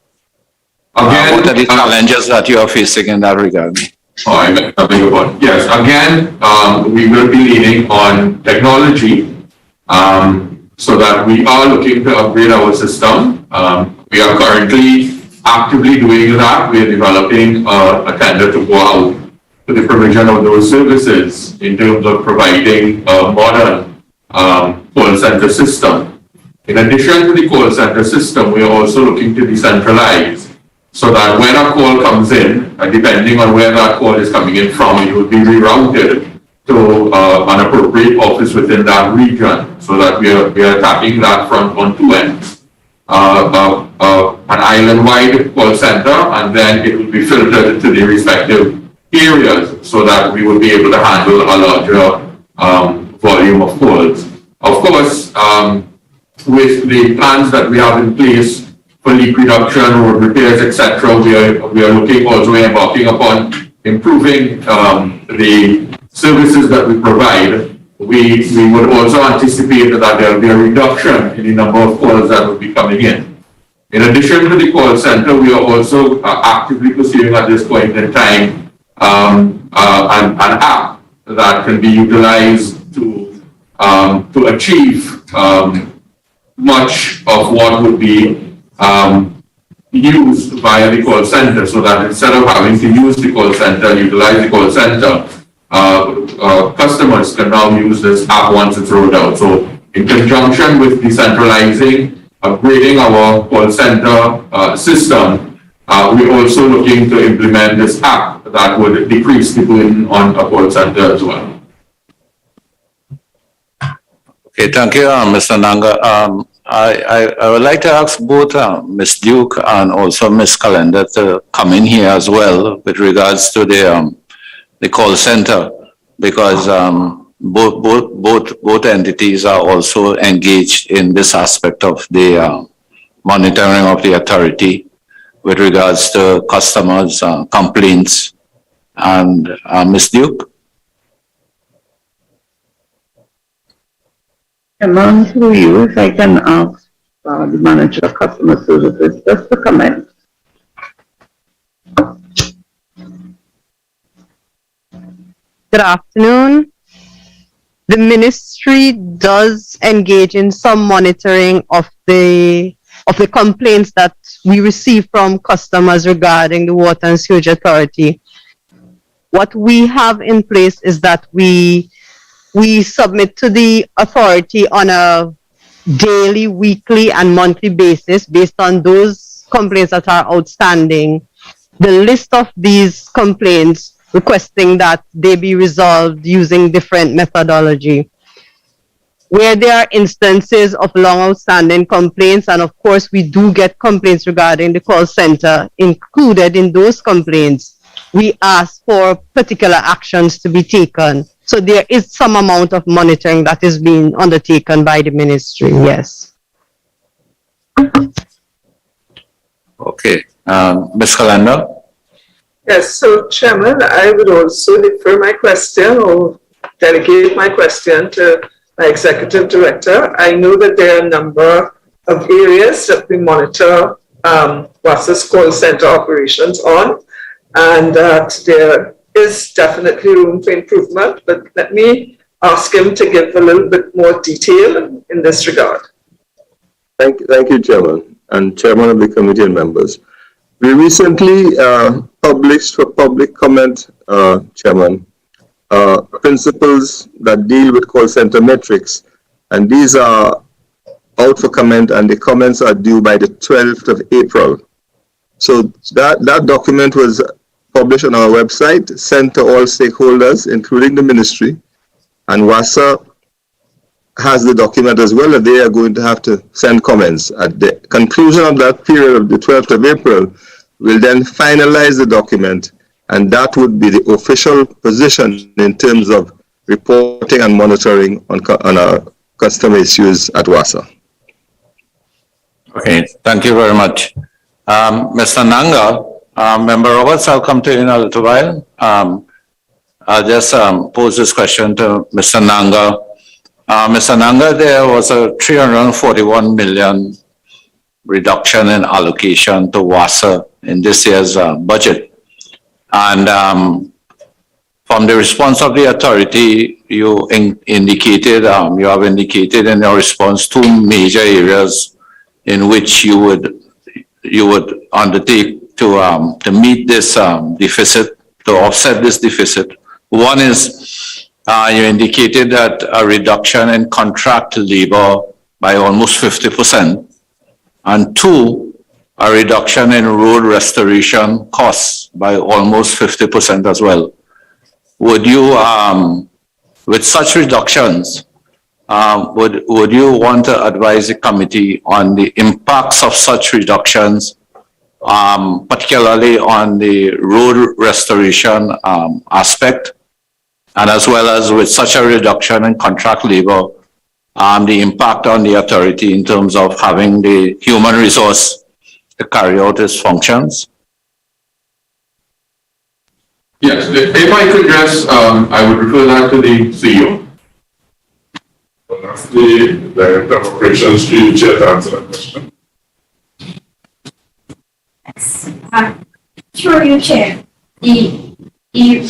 Again, what are the challenges that you are facing in that regard? Yes, again, we will be leaning on technology so that we are looking to upgrade our system. We are currently actively doing that. We are developing a tender to go out to the provision of those services in terms of providing a modern call center system. In addition to the call center system, we are also looking to decentralize so that when a call comes in, depending on where that call is coming in from, it will be rerouted to an appropriate office within that region so that we are attacking that front on 2 ends. An island-wide call center, and then it will be filtered to the respective areas so that we will be able to handle a larger volume of calls. Of course, with the plans that we have in place for leak reduction, road repairs, etc., we are looking also embarking upon improving the services that we provide. We would also anticipate that there will be a reduction in the number of calls that will be coming in. In addition to the call center, we are also actively pursuing at this point in time an app that can be utilized to achieve much of what would be used via the call center, so that instead of having to use the call center, utilize the call center, customers can now use this app once it's rolled out. So in conjunction with decentralizing, upgrading our call center system, we're also looking to implement this app that would decrease the burden on a call center as well. Okay, thank you, Mr. Nanga. I would like to ask both Ms. Duke and also Ms. Calendar to come in here as well with regards to the call center, because both entities are also engaged in this aspect of the monitoring of the authority with regards to customers' complaints. And Ms. Duke? Chairman, through you, if I can ask the Manager of Customer Services just to comment. Good afternoon. The ministry does engage in some monitoring of the complaints that we receive from customers regarding the Water and Sewage Authority. What we have in place is that we submit to the authority on a daily, weekly, and monthly basis based on those complaints that are outstanding. The list of these complaints requesting that they be resolved using different methodology. Where there are instances of long outstanding complaints, and of course we do get complaints regarding the call center, included in those complaints, we ask for particular actions to be taken. So there is some amount of monitoring that is being undertaken by the ministry, yes. Okay, Ms. Calendar? Yes, so Chairman, I would also defer my question or delegate my question to my Executive Director. I know that there are a number of areas that we monitor WASA's call center operations on, and that there is definitely room for improvement, but let me ask him to give a little bit more detail in this regard. Thank you, Chairman, and Chairman of the committee and members. We recently published for public comment, Chairman, principles that deal with call center metrics, and these are out for comment, and the comments are due by the 12th of April. So that document was published on our website, sent to all stakeholders, including the ministry, and WASA has the document as well that they are going to have to send comments. At the conclusion of that period of the 12th of April, we'll then finalize the document, and that would be the official position in terms of reporting and monitoring on our customer issues at WASA. Okay, thank you very much. Mr. Nanga, Member Roberts, I'll come to you in a little while. I'll just pose this question to Mr. Nanga. Mr. Nanga, there was a 341 million reduction in allocation to WASA in this year's budget. And from the response of the authority, you indicated, you have indicated in your response 2 major areas in which you would undertake to meet this deficit, to offset this deficit. One is you indicated that a reduction in contract labor by almost 50%, and 2, a reduction in road restoration costs by almost 50% as well. Would you, with such reductions, would you want to advise the committee on the impacts of such reductions, particularly on the road restoration aspect, and as well as with such a reduction in contract labor, the impact on the authority in terms of having the human resource to carry out its functions? Yes, if I could address, I would refer that to the CEO. That's the Director of Operations to Chair to answer that question. Through you, Chair, the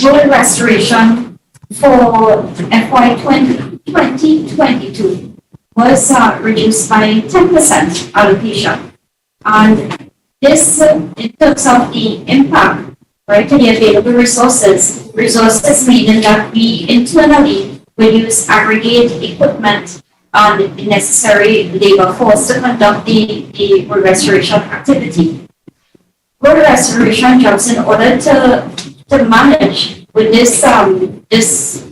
road restoration for FY 2022 was reduced by 10% allocation. And this, in terms of the impact, right, to the available resources meaning that we internally will use aggregate equipment and the necessary labor force to conduct the road restoration activity. Road restoration jobs, in order to manage with this this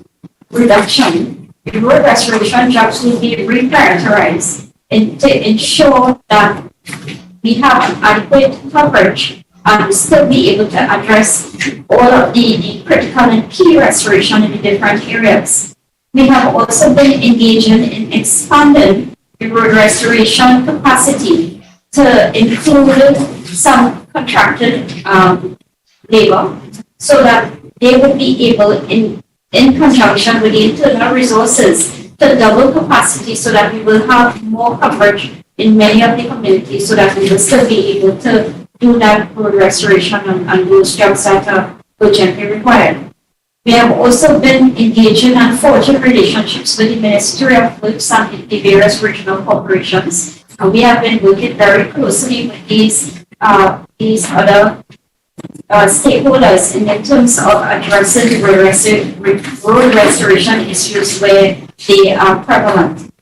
reduction, the road restoration jobs will be reprioritized and to ensure that we have adequate coverage and still be able to address all of the critical and key restoration in the different areas. We have also been engaging in expanding the road restoration capacity to include some contracted labor, so that they would be able, in conjunction with the internal resources, to double capacity so that we will have more coverage in many of the communities, so that we will still be able to do that road restoration and those jobs that are urgently required. We have also been engaging and forging relationships with the Ministry of Works and the various regional corporations. And we have been working very closely with these other stakeholders in terms of addressing road restoration issues where they are prevalent.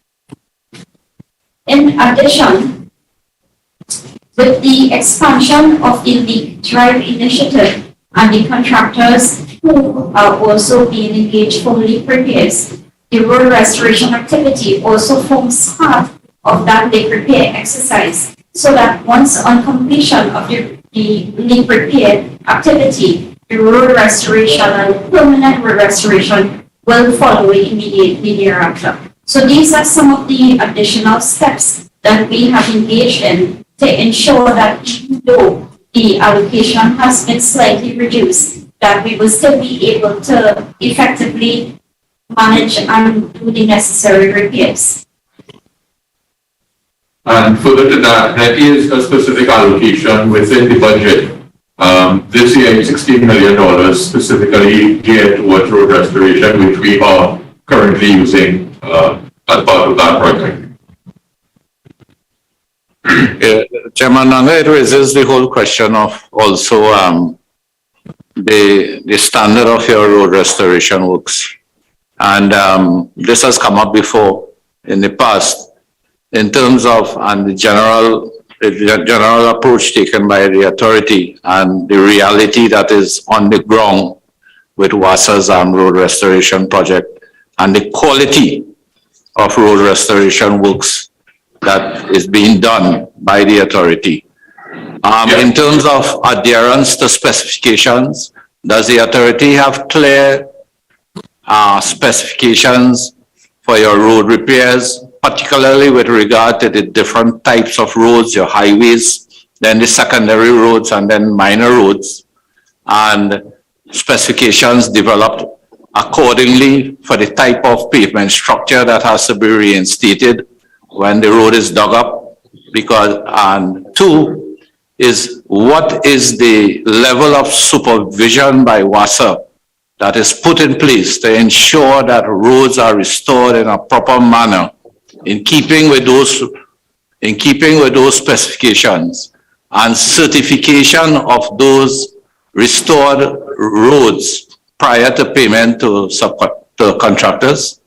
In addition, with the expansion of the Leak Drive initiative and the contractors who are also being engaged for leak repairs, the road restoration activity also forms part of that leak repair exercise, so that once on completion of the leak repair activity, the road restoration and permanent road restoration will follow immediately thereafter. So these are some of the additional steps that we have engaged in to ensure that even though the allocation has been slightly reduced, that we will still be able to effectively manage and do the necessary repairs. And further to that, there is a specific allocation within the budget. This year, $16 million specifically geared towards road restoration, which we are currently using as part of that project. Chairman Nanga, it raises the whole question of also the standard of your road restoration works. And this has come up before in the past in terms of, and the general the general approach taken by the authority and the reality that is on the ground with WASA's road restoration project and the quality of road restoration works that is being done by the authority. In terms of adherence to specifications, does the authority have clear specifications for your road repairs, particularly with regard to the different types of roads, your highways, then the secondary roads, and then minor roads, and specifications developed accordingly for the type of pavement structure that has to be reinstated when the road is dug up? Because, and two, is what is the level of supervision by WASA that is put in place to ensure that roads are restored in a proper manner in keeping with those specifications, and certification of those restored roads prior to payment to contractors?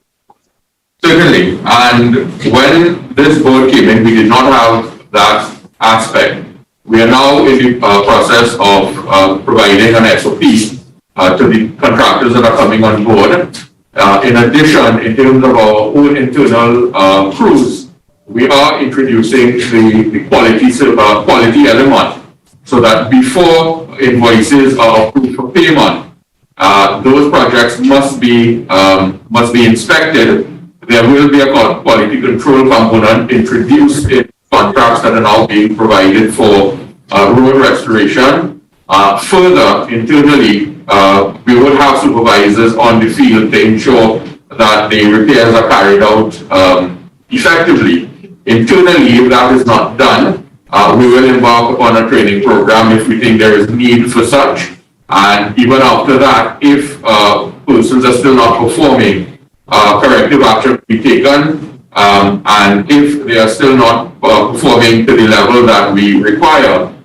Certainly, and when this board came in, we did not have that aspect. We are now in the process of providing an SOP to the contractors that are coming on board. In addition, in terms of our own internal crews, we are introducing the quality element, so that before invoices are approved for payment, those projects must be inspected. There will be a quality control component introduced in contracts that are now being provided for road restoration. Further, internally, we would have supervisors on the field to ensure that the repairs are carried out effectively. Internally, if that is not done, we will embark upon a training program if we think there is need for such. And even after that, if persons are still not performing, corrective action will be taken. And if they are still not performing to the level that we require,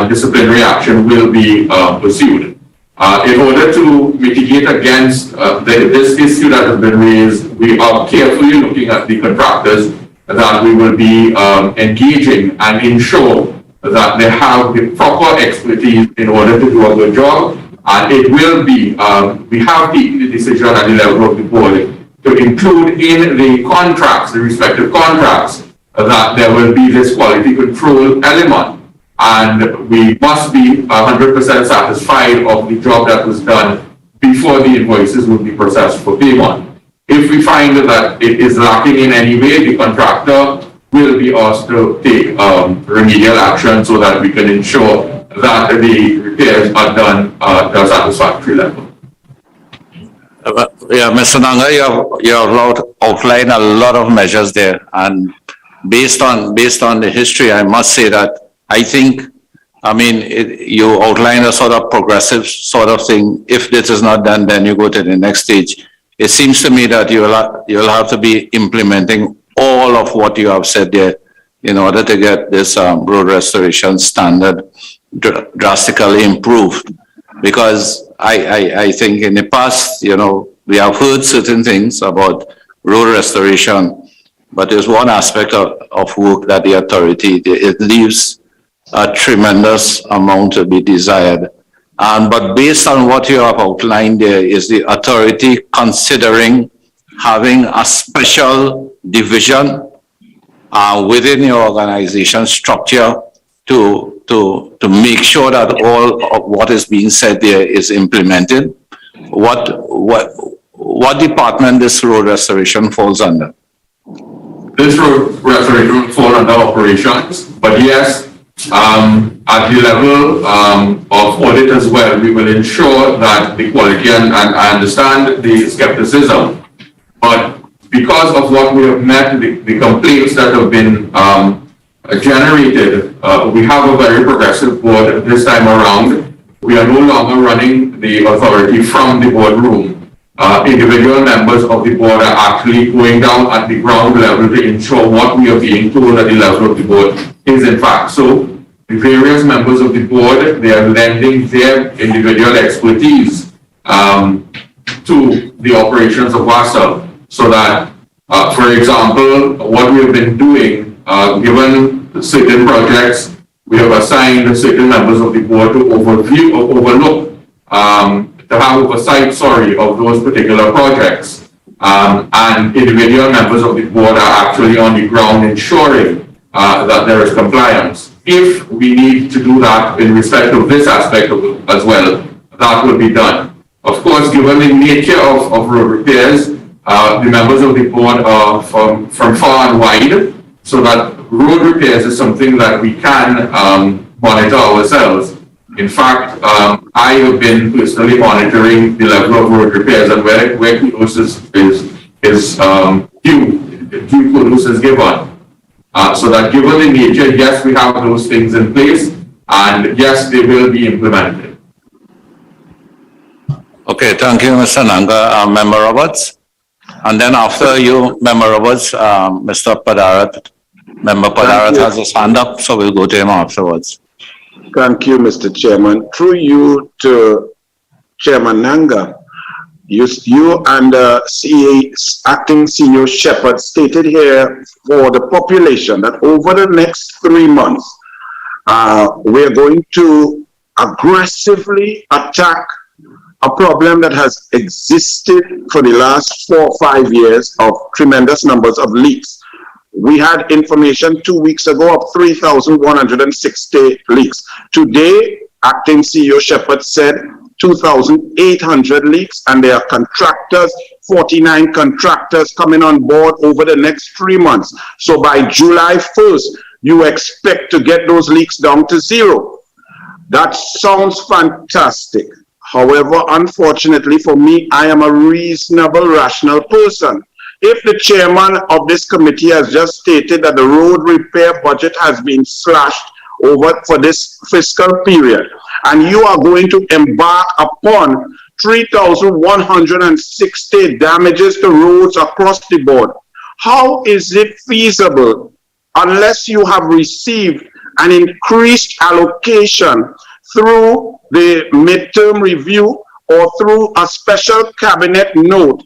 disciplinary action will be pursued. In order to mitigate against this issue that has been raised, we are carefully looking at the contractors that we will be engaging and ensure that they have the proper expertise in order to do a good job. And it will be, we have taken the decision at the level of the board to include in the contracts, the respective contracts, that there will be this quality control element. And we must be 100% satisfied of the job that was done before the invoices will be processed for payment. If we find that it is lacking in any way, the contractor will be asked to take remedial action so that we can ensure that the repairs are done at a satisfactory level. Yeah, Mr. Nanga, you have outlined a lot of measures there, and based on the history, I must say that I think, I mean, you outline a sort of progressive sort of thing. If this is not done, then you go to the next stage. It seems to me that you'll have to be implementing all of what you have said there in order to get this road restoration standard drastically improved. Because I think in the past, you know, we have heard certain things about road restoration, but there's one aspect of work that the authority, it leaves a tremendous amount to be desired. But based on what you have outlined there, is the authority considering having a special division within your organization structure to make sure that all of what is being said there is implemented? What department this road restoration falls under? This road restoration will fall under operations, but yes, at the level of audit as well, we will ensure that the quality, and I understand the skepticism, but because of what we have met, the complaints that have been generated, we have a very progressive board this time around. We are no longer running the authority from the boardroom. Individual members of the board are actually going down at the ground level to ensure what we are being told at the level of the board is in fact so. The various members of the board, they are lending their individual expertise to the operations of WASA, so that, for example, what we have been doing, given certain projects, we have assigned certain members of the board to overlook, to have oversight, of those particular projects. And individual members of the board are actually on the ground ensuring that there is compliance. If we need to do that in respect of this aspect as well, that will be done. Of course, given the nature of road repairs, the members of the board are from far and wide, so that road repairs is something that we can monitor ourselves. In fact, I have been personally monitoring the level of road repairs and where kudos is due kudos is given. So that given the nature, yes, we have those things in place, and yes, they will be implemented. Okay, thank you, Mr. Nanga. Member Roberts? And then after you, Member Roberts, Mr. Padarat. Member Padarat has his hand up, so we'll go to him afterwards. Thank you, Mr. Chairman. Through you to Chairman Nanga, you and Acting Senior Shepherd stated here for the population that over the next 3 months, we're going to aggressively attack a problem that has existed for the last 4 or 5 years of tremendous numbers of leaks. We had information 2 weeks ago of 3,160 leaks. Today, Acting CEO Shepherd said 2,800 leaks, and there are contractors, 49 contractors coming on board over the next 3 months. So by July 1st, you expect to get those leaks down to 0. That sounds fantastic. However, unfortunately for me, I am a reasonable, rational person. If the chairman of this committee has just stated that the road repair budget has been slashed over for this fiscal period, and you are going to embark upon 3,160 damages to roads across the board, how is it feasible unless you have received an increased allocation through the midterm review or through a special cabinet note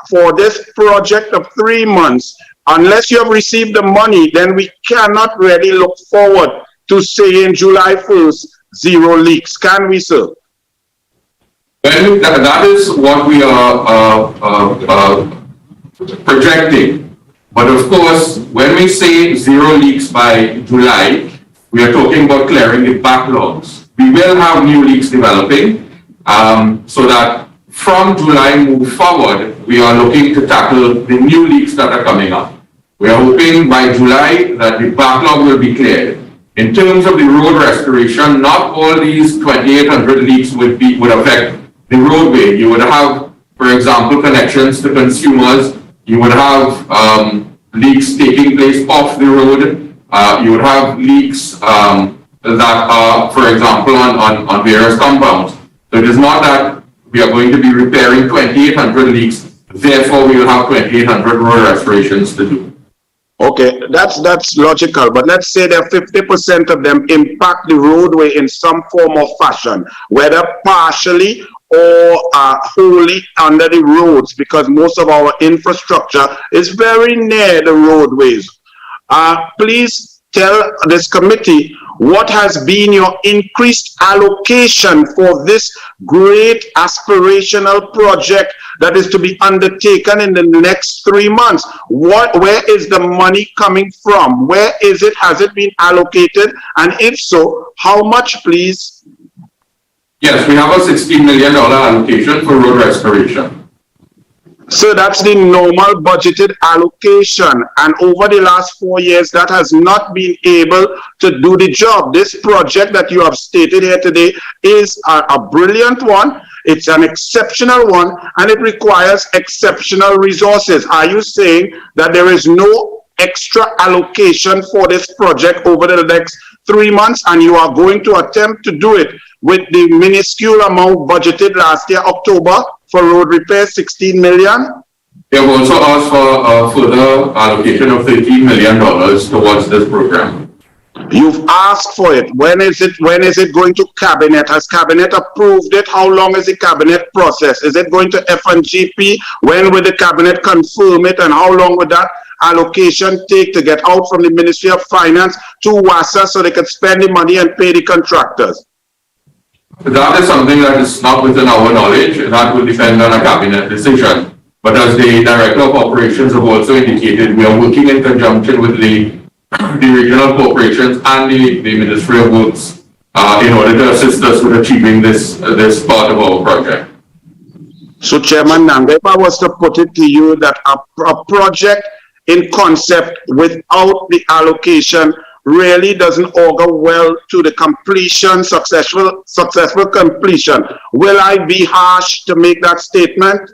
for this project of 3 months? Unless you have received the money, then we cannot really look forward to saying July 1st, 0 leaks. Can we, sir? Well, that is what we are projecting. But of course, when we say 0 leaks by July, we are talking about clearing the backlogs. We will have new leaks developing, so that from July move forward, we are looking to tackle the new leaks that are coming up. We are hoping by July that the backlog will be cleared. In terms of the road restoration, not all these 2,800 leaks would affect the roadway. You would have, for example, connections to consumers. You would have leaks taking place off the road. You would have leaks that are, for example, on various compounds. So it is not that we are going to be repairing 2,800 leaks, therefore we will have 2,800 road restorations to do. Okay, that's logical, but let's say that 50% of them impact the roadway in some form or fashion, whether partially or wholly under the roads, because most of our infrastructure is very near the roadways. Please tell this committee what has been your increased allocation for this great aspirational project that is to be undertaken in the next 3 months. Where is the money coming from? Where is it? Has it been allocated? And if so, how much, please? Yes, we have a $16 million allocation for road restoration. So that's the normal budgeted allocation, and over the last 4 years that has not been able to do the job. This project that you have stated here today is a brilliant one. It's an exceptional one, and it requires exceptional resources. Are you saying that there is no extra allocation for this project over the next 3 months, and you are going to attempt to do it with the minuscule amount budgeted last year, October, for road repair, 16 million? We have also asked for a further allocation of $13 million towards this program. You've asked for it. When is it going to cabinet? Has cabinet approved it? How long is the cabinet process? Is it going to FNGP? When will the cabinet confirm it? And how long would that allocation take to get out from the Ministry of Finance to WASA so they can spend the money and pay the contractors? That is something that is not within our knowledge. That will depend on a cabinet decision. But as the Director of Operations have also indicated, we are working in conjunction with the regional corporations and the Ministry of Works in order to assist us with achieving this part of our project. So, Chairman Nanga, if I was to put it to you that a project in concept without the allocation really doesn't augur well to the completion, successful completion, will I be harsh to make that statement?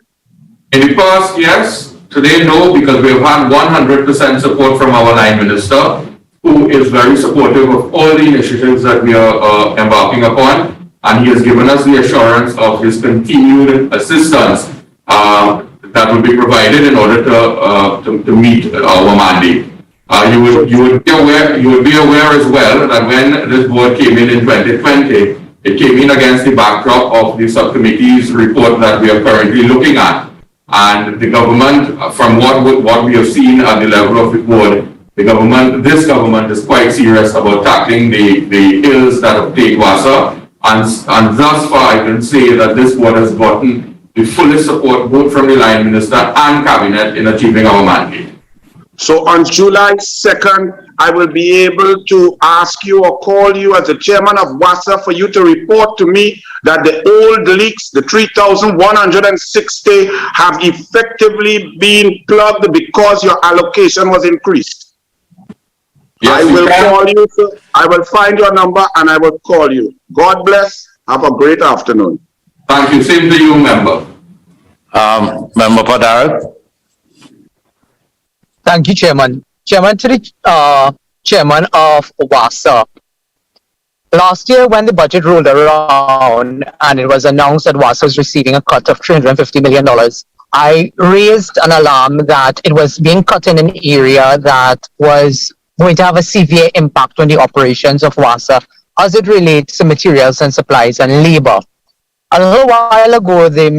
In the past, yes. Today, no, because we have had 100% support from our line minister, who is very supportive of all the initiatives that we are embarking upon, and he has given us the assurance of his continued assistance that will be provided in order to meet our mandate. You would be aware as well that when this board came in 2020, it came in against the backdrop of the subcommittee's report that we are currently looking at. And the government, from what we have seen at the level of the board, this government is quite serious about tackling the ills that have plagued WASA. And thus far, I can say that this board has gotten the fullest support both from the line minister and cabinet in achieving our mandate. So on July 2nd, I will be able to ask you or call you as the chairman of WASA for you to report to me that the old leaks, the 3,160, have effectively been plugged because your allocation was increased. Yes, I will call you, sir. I will find your number and I will call you. God bless. Have a great afternoon. Thank you. Same to you, member. Member Padarat. Thank you, Chairman. Chairman, to the Chairman of WASA. Last year, when the budget rolled around and it was announced that WASA was receiving a cut of $350 million, I raised an alarm that it was being cut in an area that was going to have a severe impact on the operations of WASA as it relates to materials and supplies and labor. A little while ago, the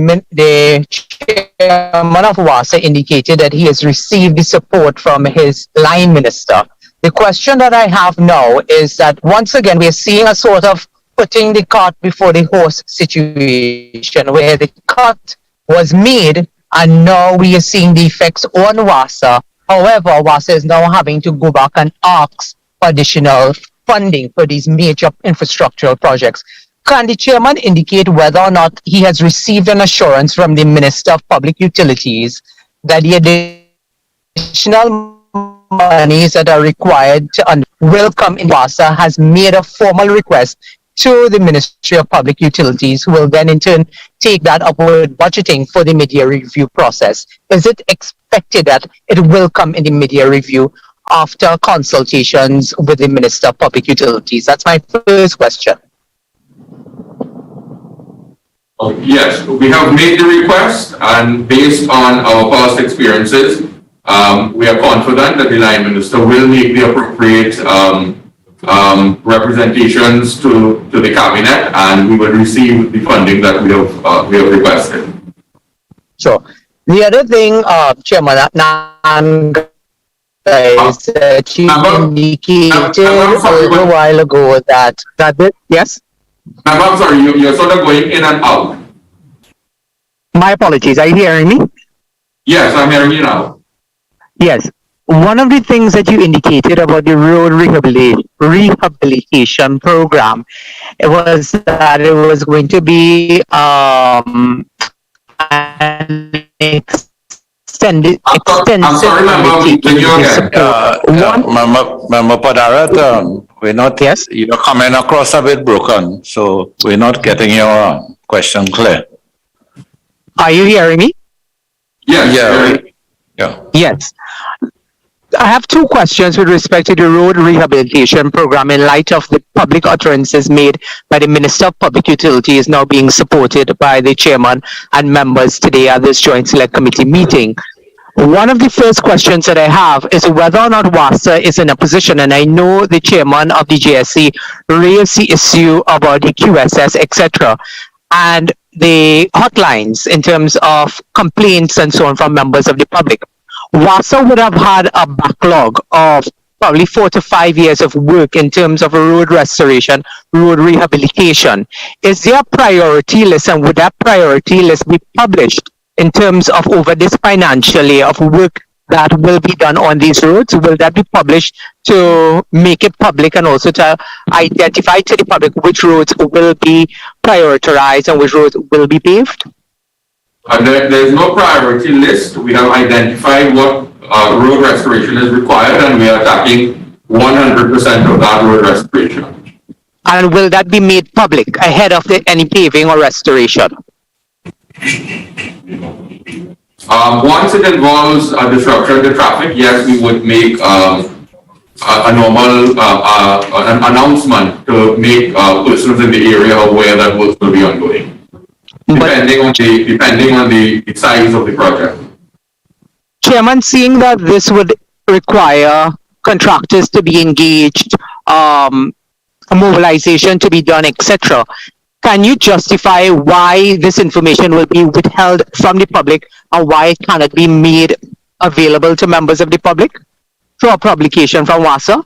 chairman of WASA indicated that he has received the support from his line minister. The question that I have now is that once again, we are seeing a sort of putting the cart before the horse situation where the cut was made and now we are seeing the effects on WASA. However, WASA is now having to go back and ask for additional funding for these major infrastructural projects. Can the chairman indicate whether or not he has received an assurance from the Minister of Public Utilities that the additional monies that are required will come in? WASA has made a formal request to the Ministry of Public Utilities, who will then in turn take that up with budgeting for the mid-year review process. Is it expected that it will come in the mid-year review after consultations with the Minister of Public Utilities? That's my first question. Yes, we have made the request, and based on our past experiences, we are confident that the line minister will make the appropriate representations to the cabinet, and we will receive the funding that we have requested. So the other thing, Chairman, is that you indicated a little while ago that yes. I'm sorry, you're sort of going in and out. My apologies. Are you hearing me? Yes, I'm hearing you now. Yes. One of the things that you indicated about the road rehabilitation program was that it was going to be an extensive Member Padarat, we're not, yes? You're coming across a bit broken, so we're not getting your question clear. Are you hearing me? Yes. Yeah. Yes. I have two questions with respect to the road rehabilitation program in light of the public utterances made by the Minister of Public Utilities now being supported by the chairman and members today at this Joint Select Committee meeting. One of the first questions that I have is whether or not WASA is in a position, and I know the chairman of the JSC raised the issue about the QSS, etc., and the hotlines in terms of complaints and so on from members of the public. WASA would have had a backlog of probably 4 to 5 years of work in terms of road restoration, road rehabilitation. Is there a priority list, and would that priority list be published in terms of over this financial year of work that will be done on these roads? Will that be published to make it public and also to identify to the public which roads will be prioritized and which roads will be paved? There's no priority list. We have identified what road restoration is required, and we are attacking 100% of that road restoration. And will that be made public ahead of any paving or restoration? Once it involves a disruption to traffic, yes, we would make a normal an announcement to make persons in the area aware that work will be ongoing, depending on the size of the project. Chairman, seeing that this would require contractors to be engaged, mobilization to be done, etc., can you justify why this information will be withheld from the public and why it cannot be made available to members of the public through a publication from WASA?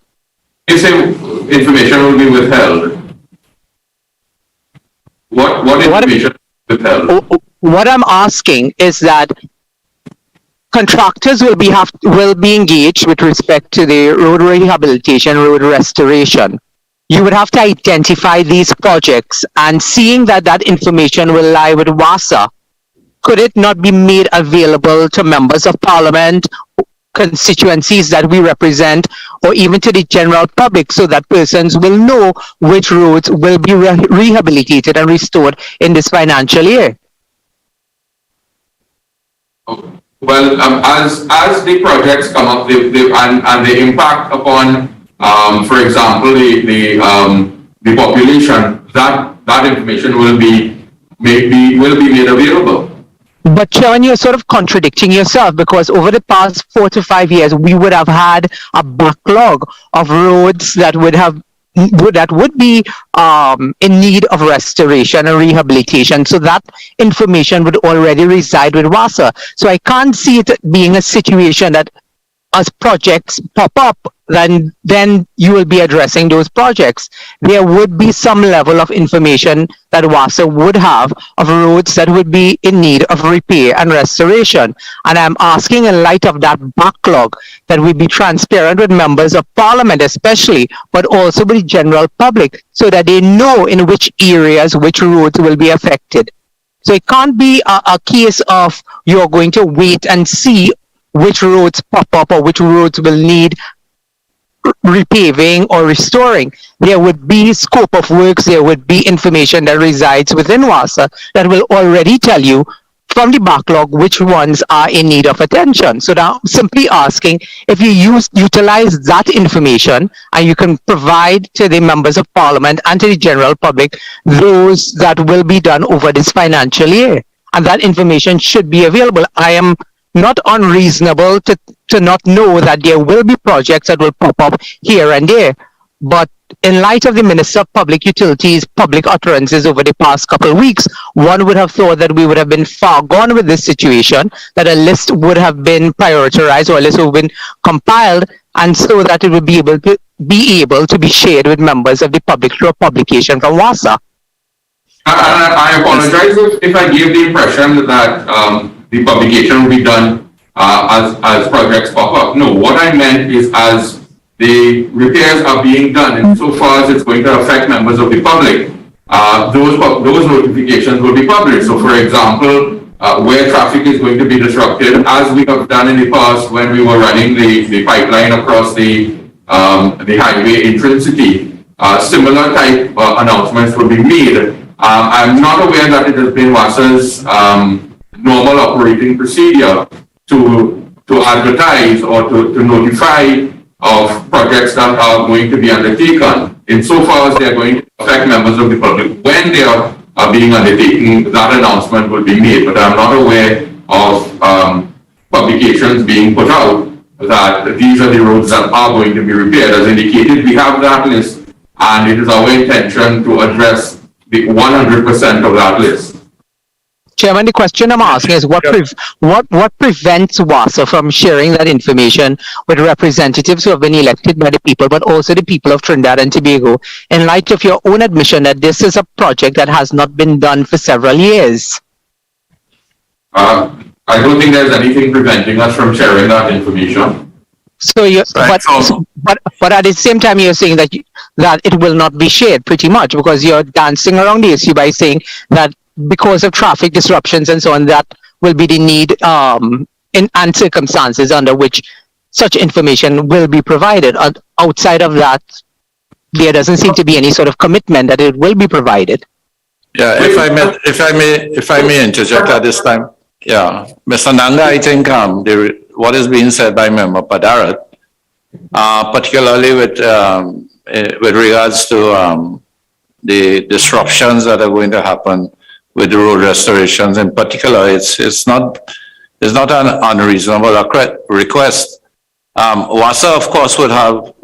You say information will be withheld. What information is withheld? What I'm asking is that contractors will be engaged with respect to the road rehabilitation, road restoration. You would have to identify these projects, and seeing that that information will lie with WASA, could it not be made available to members of parliament, constituencies that we represent, or even to the general public, so that persons will know which roads will be rehabilitated and restored in this financial year? Well, as the projects come up, and the impact upon, for example, the population, that information will be made available. But Chairman, you're sort of contradicting yourself, because over the past 4 to 5 years, we would have had a backlog of roads that would be in need of restoration and rehabilitation. So that information would already reside with WASA. So I can't see it being a situation that as projects pop up, then you will be addressing those projects. There would be some level of information that WASA would have of roads that would be in need of repair and restoration. And I'm asking, in light of that backlog, that we be transparent with members of parliament especially, but also with the general public, so that they know in which areas which roads will be affected. So it can't be a case of you're going to wait and see which roads pop up or which roads will need repaving or restoring. There would be scope of works, there would be information that resides within WASA that will already tell you from the backlog which ones are in need of attention. So now I'm simply asking if you utilize that information and you can provide to the members of parliament and to the general public those that will be done over this financial year. And that information should be available. I am not unreasonable to not know that there will be projects that will pop up here and there. But in light of the Minister of Public Utilities' public utterances over the past couple of weeks, one would have thought that we would have been far gone with this situation, that a list would have been prioritized or a list would have been compiled, and so that it would be able to be shared with members of the public through a publication from WASA. I apologize if I gave the impression that the publication will be done as projects pop up. No, what I meant is as the repairs are being done, and so far as it's going to affect members of the public, those notifications will be published. So, for example, where traffic is going to be disrupted, as we have done in the past when we were running the pipeline across the highway in Trinity, similar type announcements will be made. I'm not aware that it has been WASA's normal operating procedure to advertise or to notify of projects that are going to be undertaken, insofar as they are going to affect members of the public. When they are being undertaken, that announcement will be made, but I'm not aware of publications being put out that these are the roads that are going to be repaired. As indicated, we have that list, and it is our intention to address the 100% of that list. Chairman, the question I'm asking is what prevents WASA from sharing that information with representatives who have been elected by the people, but also the people of Trinidad and Tobago, in light of your own admission that this is a project that has not been done for several years? I don't think there's anything preventing us from sharing that information. So you, but at the same time, you're saying that that it will not be shared, pretty much, because you're dancing around the issue by saying that because of traffic disruptions and so on, that will be the need and circumstances under which such information will be provided. Outside of that, there doesn't seem to be any sort of commitment that it will be provided. Yeah, if I may interject at this time. Yeah, Mr. Nanga, I think what is being said by Member Padarat, particularly with regards to the disruptions that are going to happen with the road restorations in particular, it's not an unreasonable request. WASA, of course, would have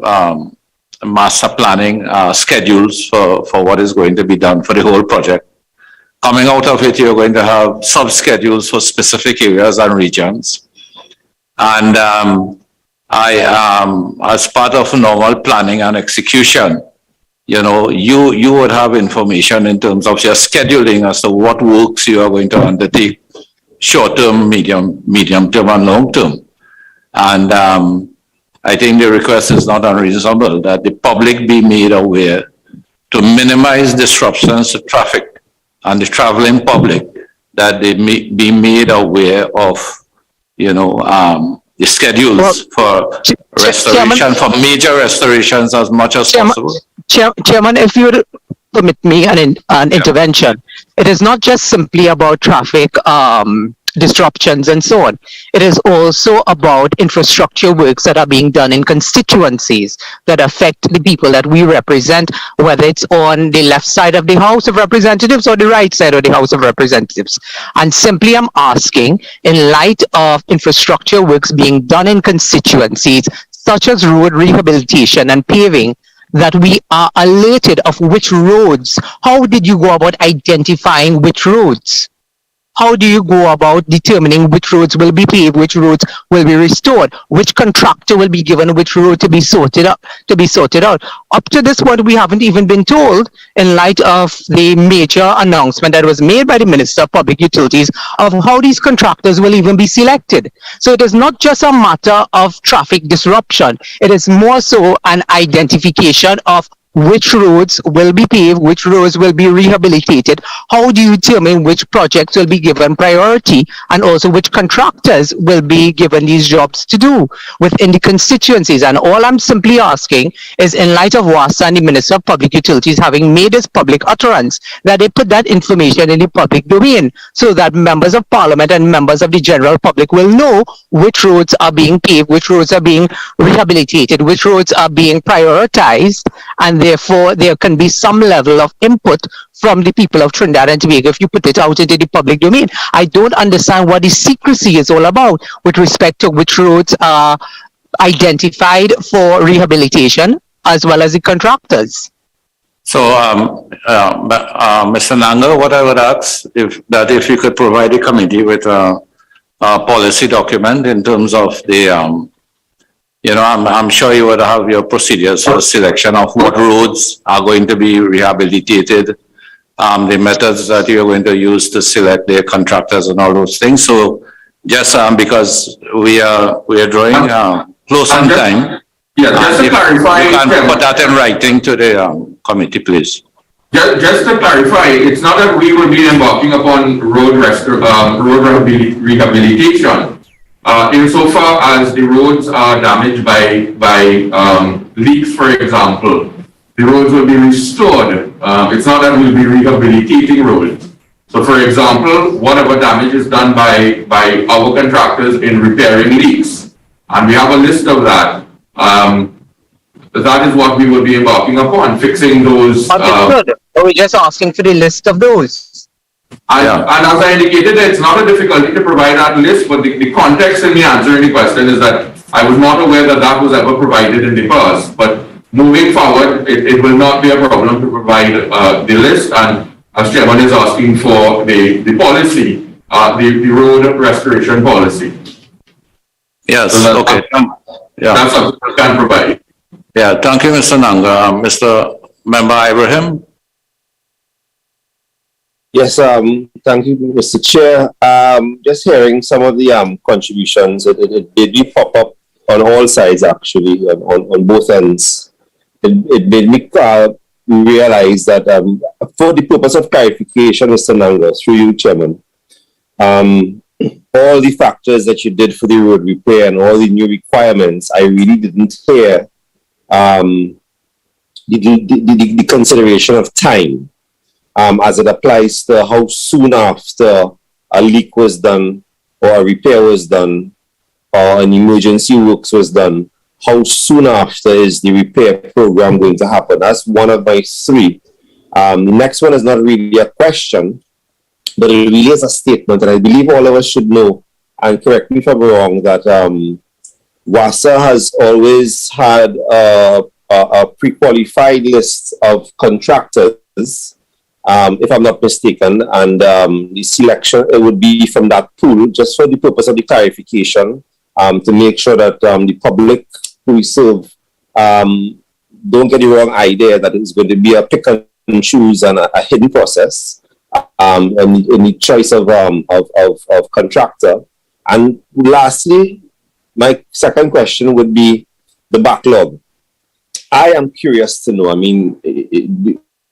master planning schedules for what is going to be done for the whole project. Coming out of it, you're going to have sub-schedules for specific areas and regions. And as part of normal planning and execution, you know, you would have information in terms of your scheduling as to what works you are going to undertake, short-term, medium-term, and long-term. And I think the request is not unreasonable that the public be made aware to minimize disruptions to traffic and the traveling public, that they may be made aware of, you know, the schedules for restoration, for major restorations as much as possible. Chairman, if you would permit me an intervention, it is not just simply about traffic disruptions and so on. It is also about infrastructure works that are being done in constituencies that affect the people that we represent, whether it's on the left side of the House of Representatives or the right side of the House of Representatives. And simply I'm asking, in light of infrastructure works being done in constituencies, such as road rehabilitation and paving, that we are alerted of which roads. How did you go about identifying which roads? How do you go about determining which roads will be paved, which roads will be restored, which contractor will be given which road to be sorted out? Up to this point, we haven't even been told, in light of the major announcement that was made by the Minister of Public Utilities, of how these contractors will even be selected. So it is not just a matter of traffic disruption. It is more so an identification of which roads will be paved, which roads will be rehabilitated. How do you determine which projects will be given priority, and also which contractors will be given these jobs to do within the constituencies? And all I'm simply asking is, in light of WASA and the Minister of Public Utilities having made this public utterance, that they put that information in the public domain so that members of Parliament and members of the general public will know which roads are being paved, which roads are being rehabilitated, which roads are being prioritized, and therefore there can be some level of input from the people of Trinidad and Tobago if you put it out into the public domain. I don't understand what the secrecy is all about with respect to which roads are identified for rehabilitation as well as the contractors. So, Mr. Nanga, what I would ask if you could provide the committee with a policy document in terms of the you know, I'm sure you would have your procedures for selection of what roads are going to be rehabilitated, the methods that you're going to use to select their contractors and all those things. So just because we are drawing close on time. Yeah, just to clarify. You can put that in writing to the committee, please. Just to clarify, it's not that we will be embarking upon road rehabilitation. Insofar as the roads are damaged by leaks, for example, the roads will be restored. It's not that we'll be rehabilitating roads. So, for example, whatever damage is done by our contractors in repairing leaks, and we have a list of that. That is what we will be embarking upon, fixing those. We're just asking for the list of those. And as I indicated, it's not a difficulty to provide that list, but the context in me answering the question is that I was not aware that that was ever provided in the past. But moving forward, it will not be a problem to provide the list. And as Chairman is asking for the policy, the road restoration policy. Yes, so okay. That's something we can provide. Yeah, thank you, Mr. Nanga. Mr. Member Ibrahim? Yes, thank you, Mr. Chair. Just hearing some of the contributions, it did pop up on all sides, actually, on both ends. It made me realize that for the purpose of clarification, Mr. Nanga, through you, Chairman, all the factors that you did for the road repair and all the new requirements, I really didn't hear the consideration of time as it applies to how soon after a leak was done or a repair was done or an emergency works was done, how soon after is the repair program going to happen? That's one of my three. The next one is not really a question, but it really is a statement, and I believe all of us should know, and correct me if I'm wrong, that WASA has always had a pre-qualified list of contractors, if I'm not mistaken, and the selection, it would be from that pool, just for the purpose of the clarification, to make sure that the public who we serve don't get the wrong idea that it's going to be a pick and choose and a hidden process in the choice of contractor. And lastly, my second question would be the backlog. I am curious to know, I mean,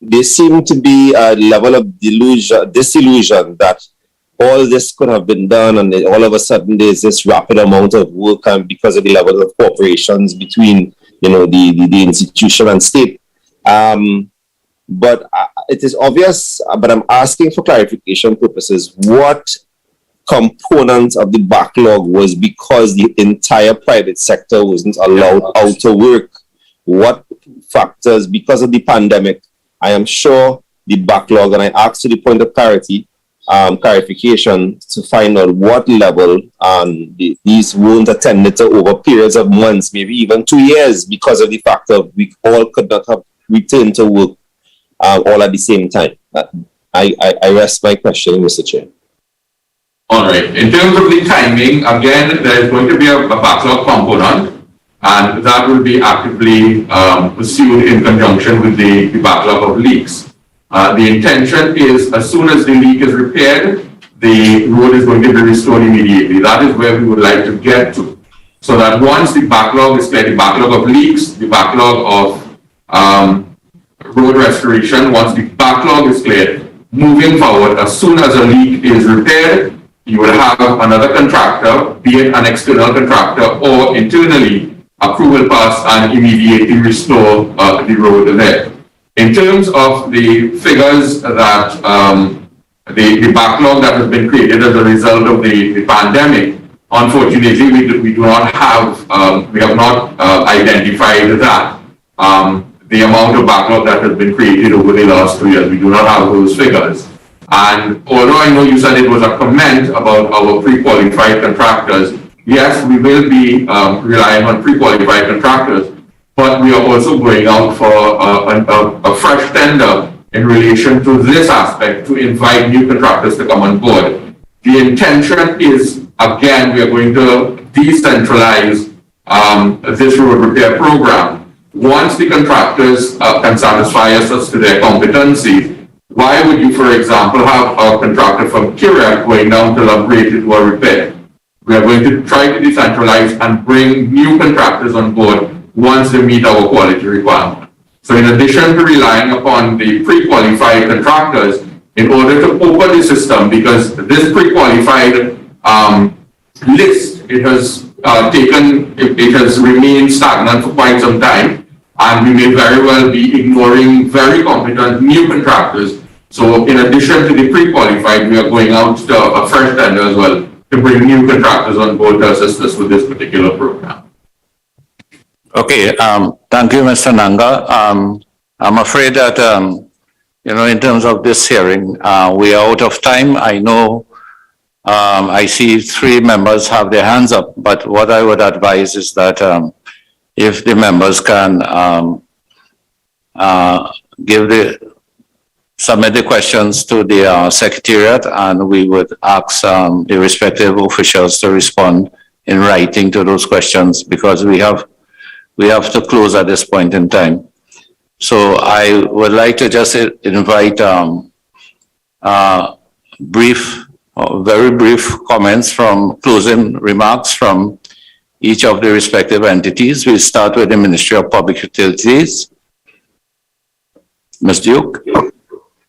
there seemed to be a level of disillusion that all this could have been done, and all of a sudden there's this rapid amount of work, and because of the level of cooperations between, you know, the institution and state. But it is obvious, but I'm asking for clarification purposes, what component of the backlog was because the entire private sector wasn't allowed out to work? What factors, because of the pandemic? I am sure the backlog, and I asked to the point of clarification to find out what level these weren't attended to over periods of months, maybe even 2 years, because of the fact that we all could not have returned to work all at the same time. I rest my question, Mr. Chair. All right. In terms of the timing, again, there is going to be a backlog component, and that will be actively pursued in conjunction with the backlog of leaks. The intention is, as soon as the leak is repaired, the road is going to be restored immediately. That is where we would like to get to. So that once the backlog is cleared, the backlog of leaks, the backlog of road restoration, once the backlog is cleared, moving forward, as soon as a leak is repaired, you will have another contractor, be it an external contractor or internally, a crew will pass and immediately restore the road there. In terms of the figures that the backlog that has been created as a result of the pandemic, unfortunately, we do not have, we have not identified that. The amount of backlog that has been created over the last 2 years, we do not have those figures. And although I know you said it was a comment about our pre-qualified contractors, yes, we will be relying on pre-qualified contractors, but we are also going out for a fresh tender in relation to this aspect to invite new contractors to come on board. The intention is, again, we are going to decentralize this road repair program. Once the contractors can satisfy us as to their competency, why would you, for example, have a contractor from Kirak going down to Lubgrade to do a repair? We are going to try to decentralize and bring new contractors on board once they meet our quality requirement. So in addition to relying upon the pre-qualified contractors, in order to open the system, because this pre-qualified list, it has remained stagnant for quite some time, and we may very well be ignoring very competent new contractors. So in addition to the pre-qualified, we are going out to a fresh tender as well to bring new contractors on board to assist us with this particular program. Okay, thank you, Mr. Nanga. I'm afraid that in terms of this hearing, we are out of time. I know I see 3 members have their hands up, but what I would advise is that if the members can submit the questions to the secretariat, and we would ask the respective officials to respond in writing to those questions, because we have to close at this point in time. So I would like to just invite very brief comments from closing remarks from each of the respective entities. We'll start with the Ministry of Public Utilities. Ms. Duke.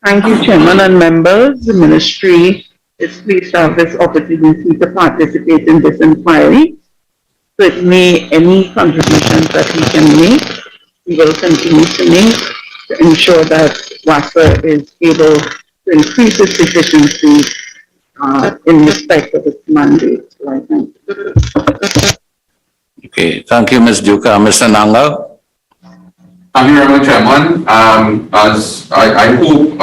Thank you, Chairman and members. The Ministry is pleased to have this opportunity to participate in this inquiry. Certainly, any contributions that we can make, we will continue to make to ensure that WASA is able to increase its efficiency in respect of its mandate. Okay, thank you, Ms. Duke. Mr. Nanga. Thank you very much, Chairman. As I hope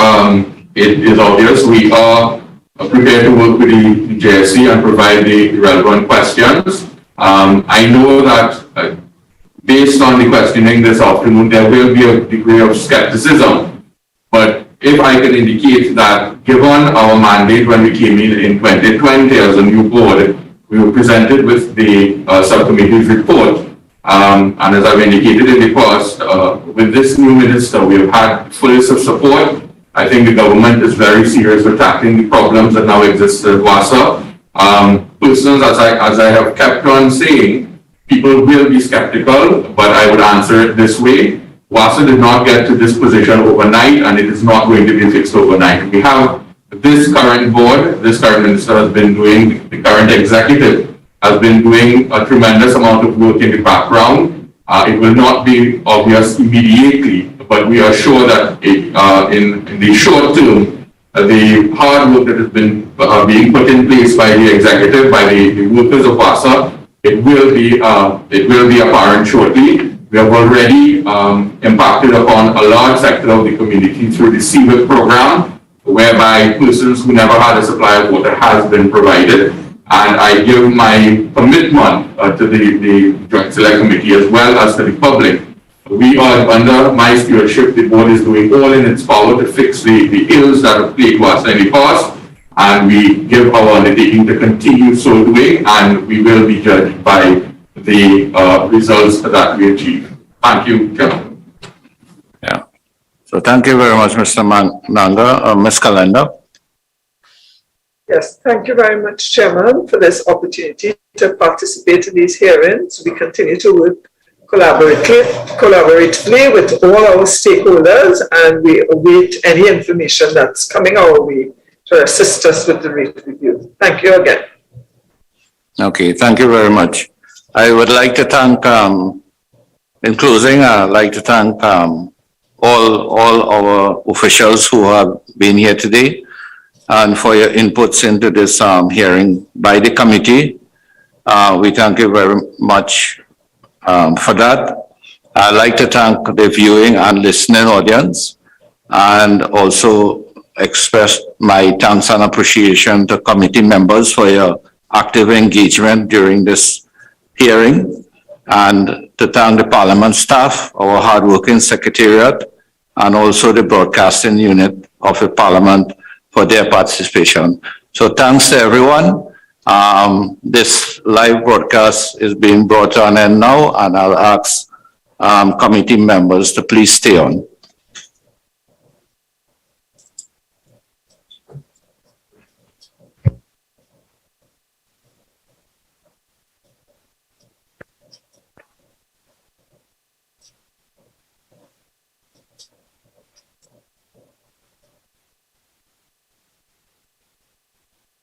it is obvious, we are prepared to work with the JSC and provide the relevant questions. I know that based on the questioning this afternoon, there will be a degree of skepticism. But if I can indicate that given our mandate when we came in 2020 as a new board, we were presented with the subcommittee's report. And as I've indicated in the past, with this new minister, we have had full support. I think the government is very serious with tackling the problems that now exist at WASA. Persons, as I have kept on saying, people will be skeptical, but I would answer it this way. WASA did not get to this position overnight, and it is not going to be fixed overnight. We have this current board, this current minister has been doing, the current executive has been doing a tremendous amount of work in the background. It will not be obvious immediately, but we are sure that in the short term, the hard work that has been being put in place by the executive, by the workers of WASA, it will be apparent shortly. We have already impacted upon a large sector of the community through the CWIP program, whereby persons who never had a supply of water has been provided. And I give my commitment to the Joint Select Committee as well as to the public. We are under my stewardship. The board is doing all in its power to fix the ills that have plagued WASA in the past, and we give our undertaking to continue so doing, and we will be judged by the results that we achieve. Thank you, Chairman. Yeah. So thank you very much, Mr. Nanga. Ms. Calendar. Yes, thank you very much, Chairman, for this opportunity to participate in these hearings. We continue to work collaboratively with all our stakeholders, and we await any information that's coming our way to assist us with the rate review. Thank you again. Okay, thank you very much. I would like to thank, in closing, I'd like to thank all our officials who have been here today and for your inputs into this hearing by the committee. We thank you very much for that. I'd like to thank the viewing and listening audience, and also express my thanks and appreciation to committee members for your active engagement during this hearing, and to thank the Parliament staff, our hardworking secretariat, and also the broadcasting unit of the Parliament for their participation. So thanks to everyone. This live broadcast is being brought on end now, and I'll ask committee members to please stay on.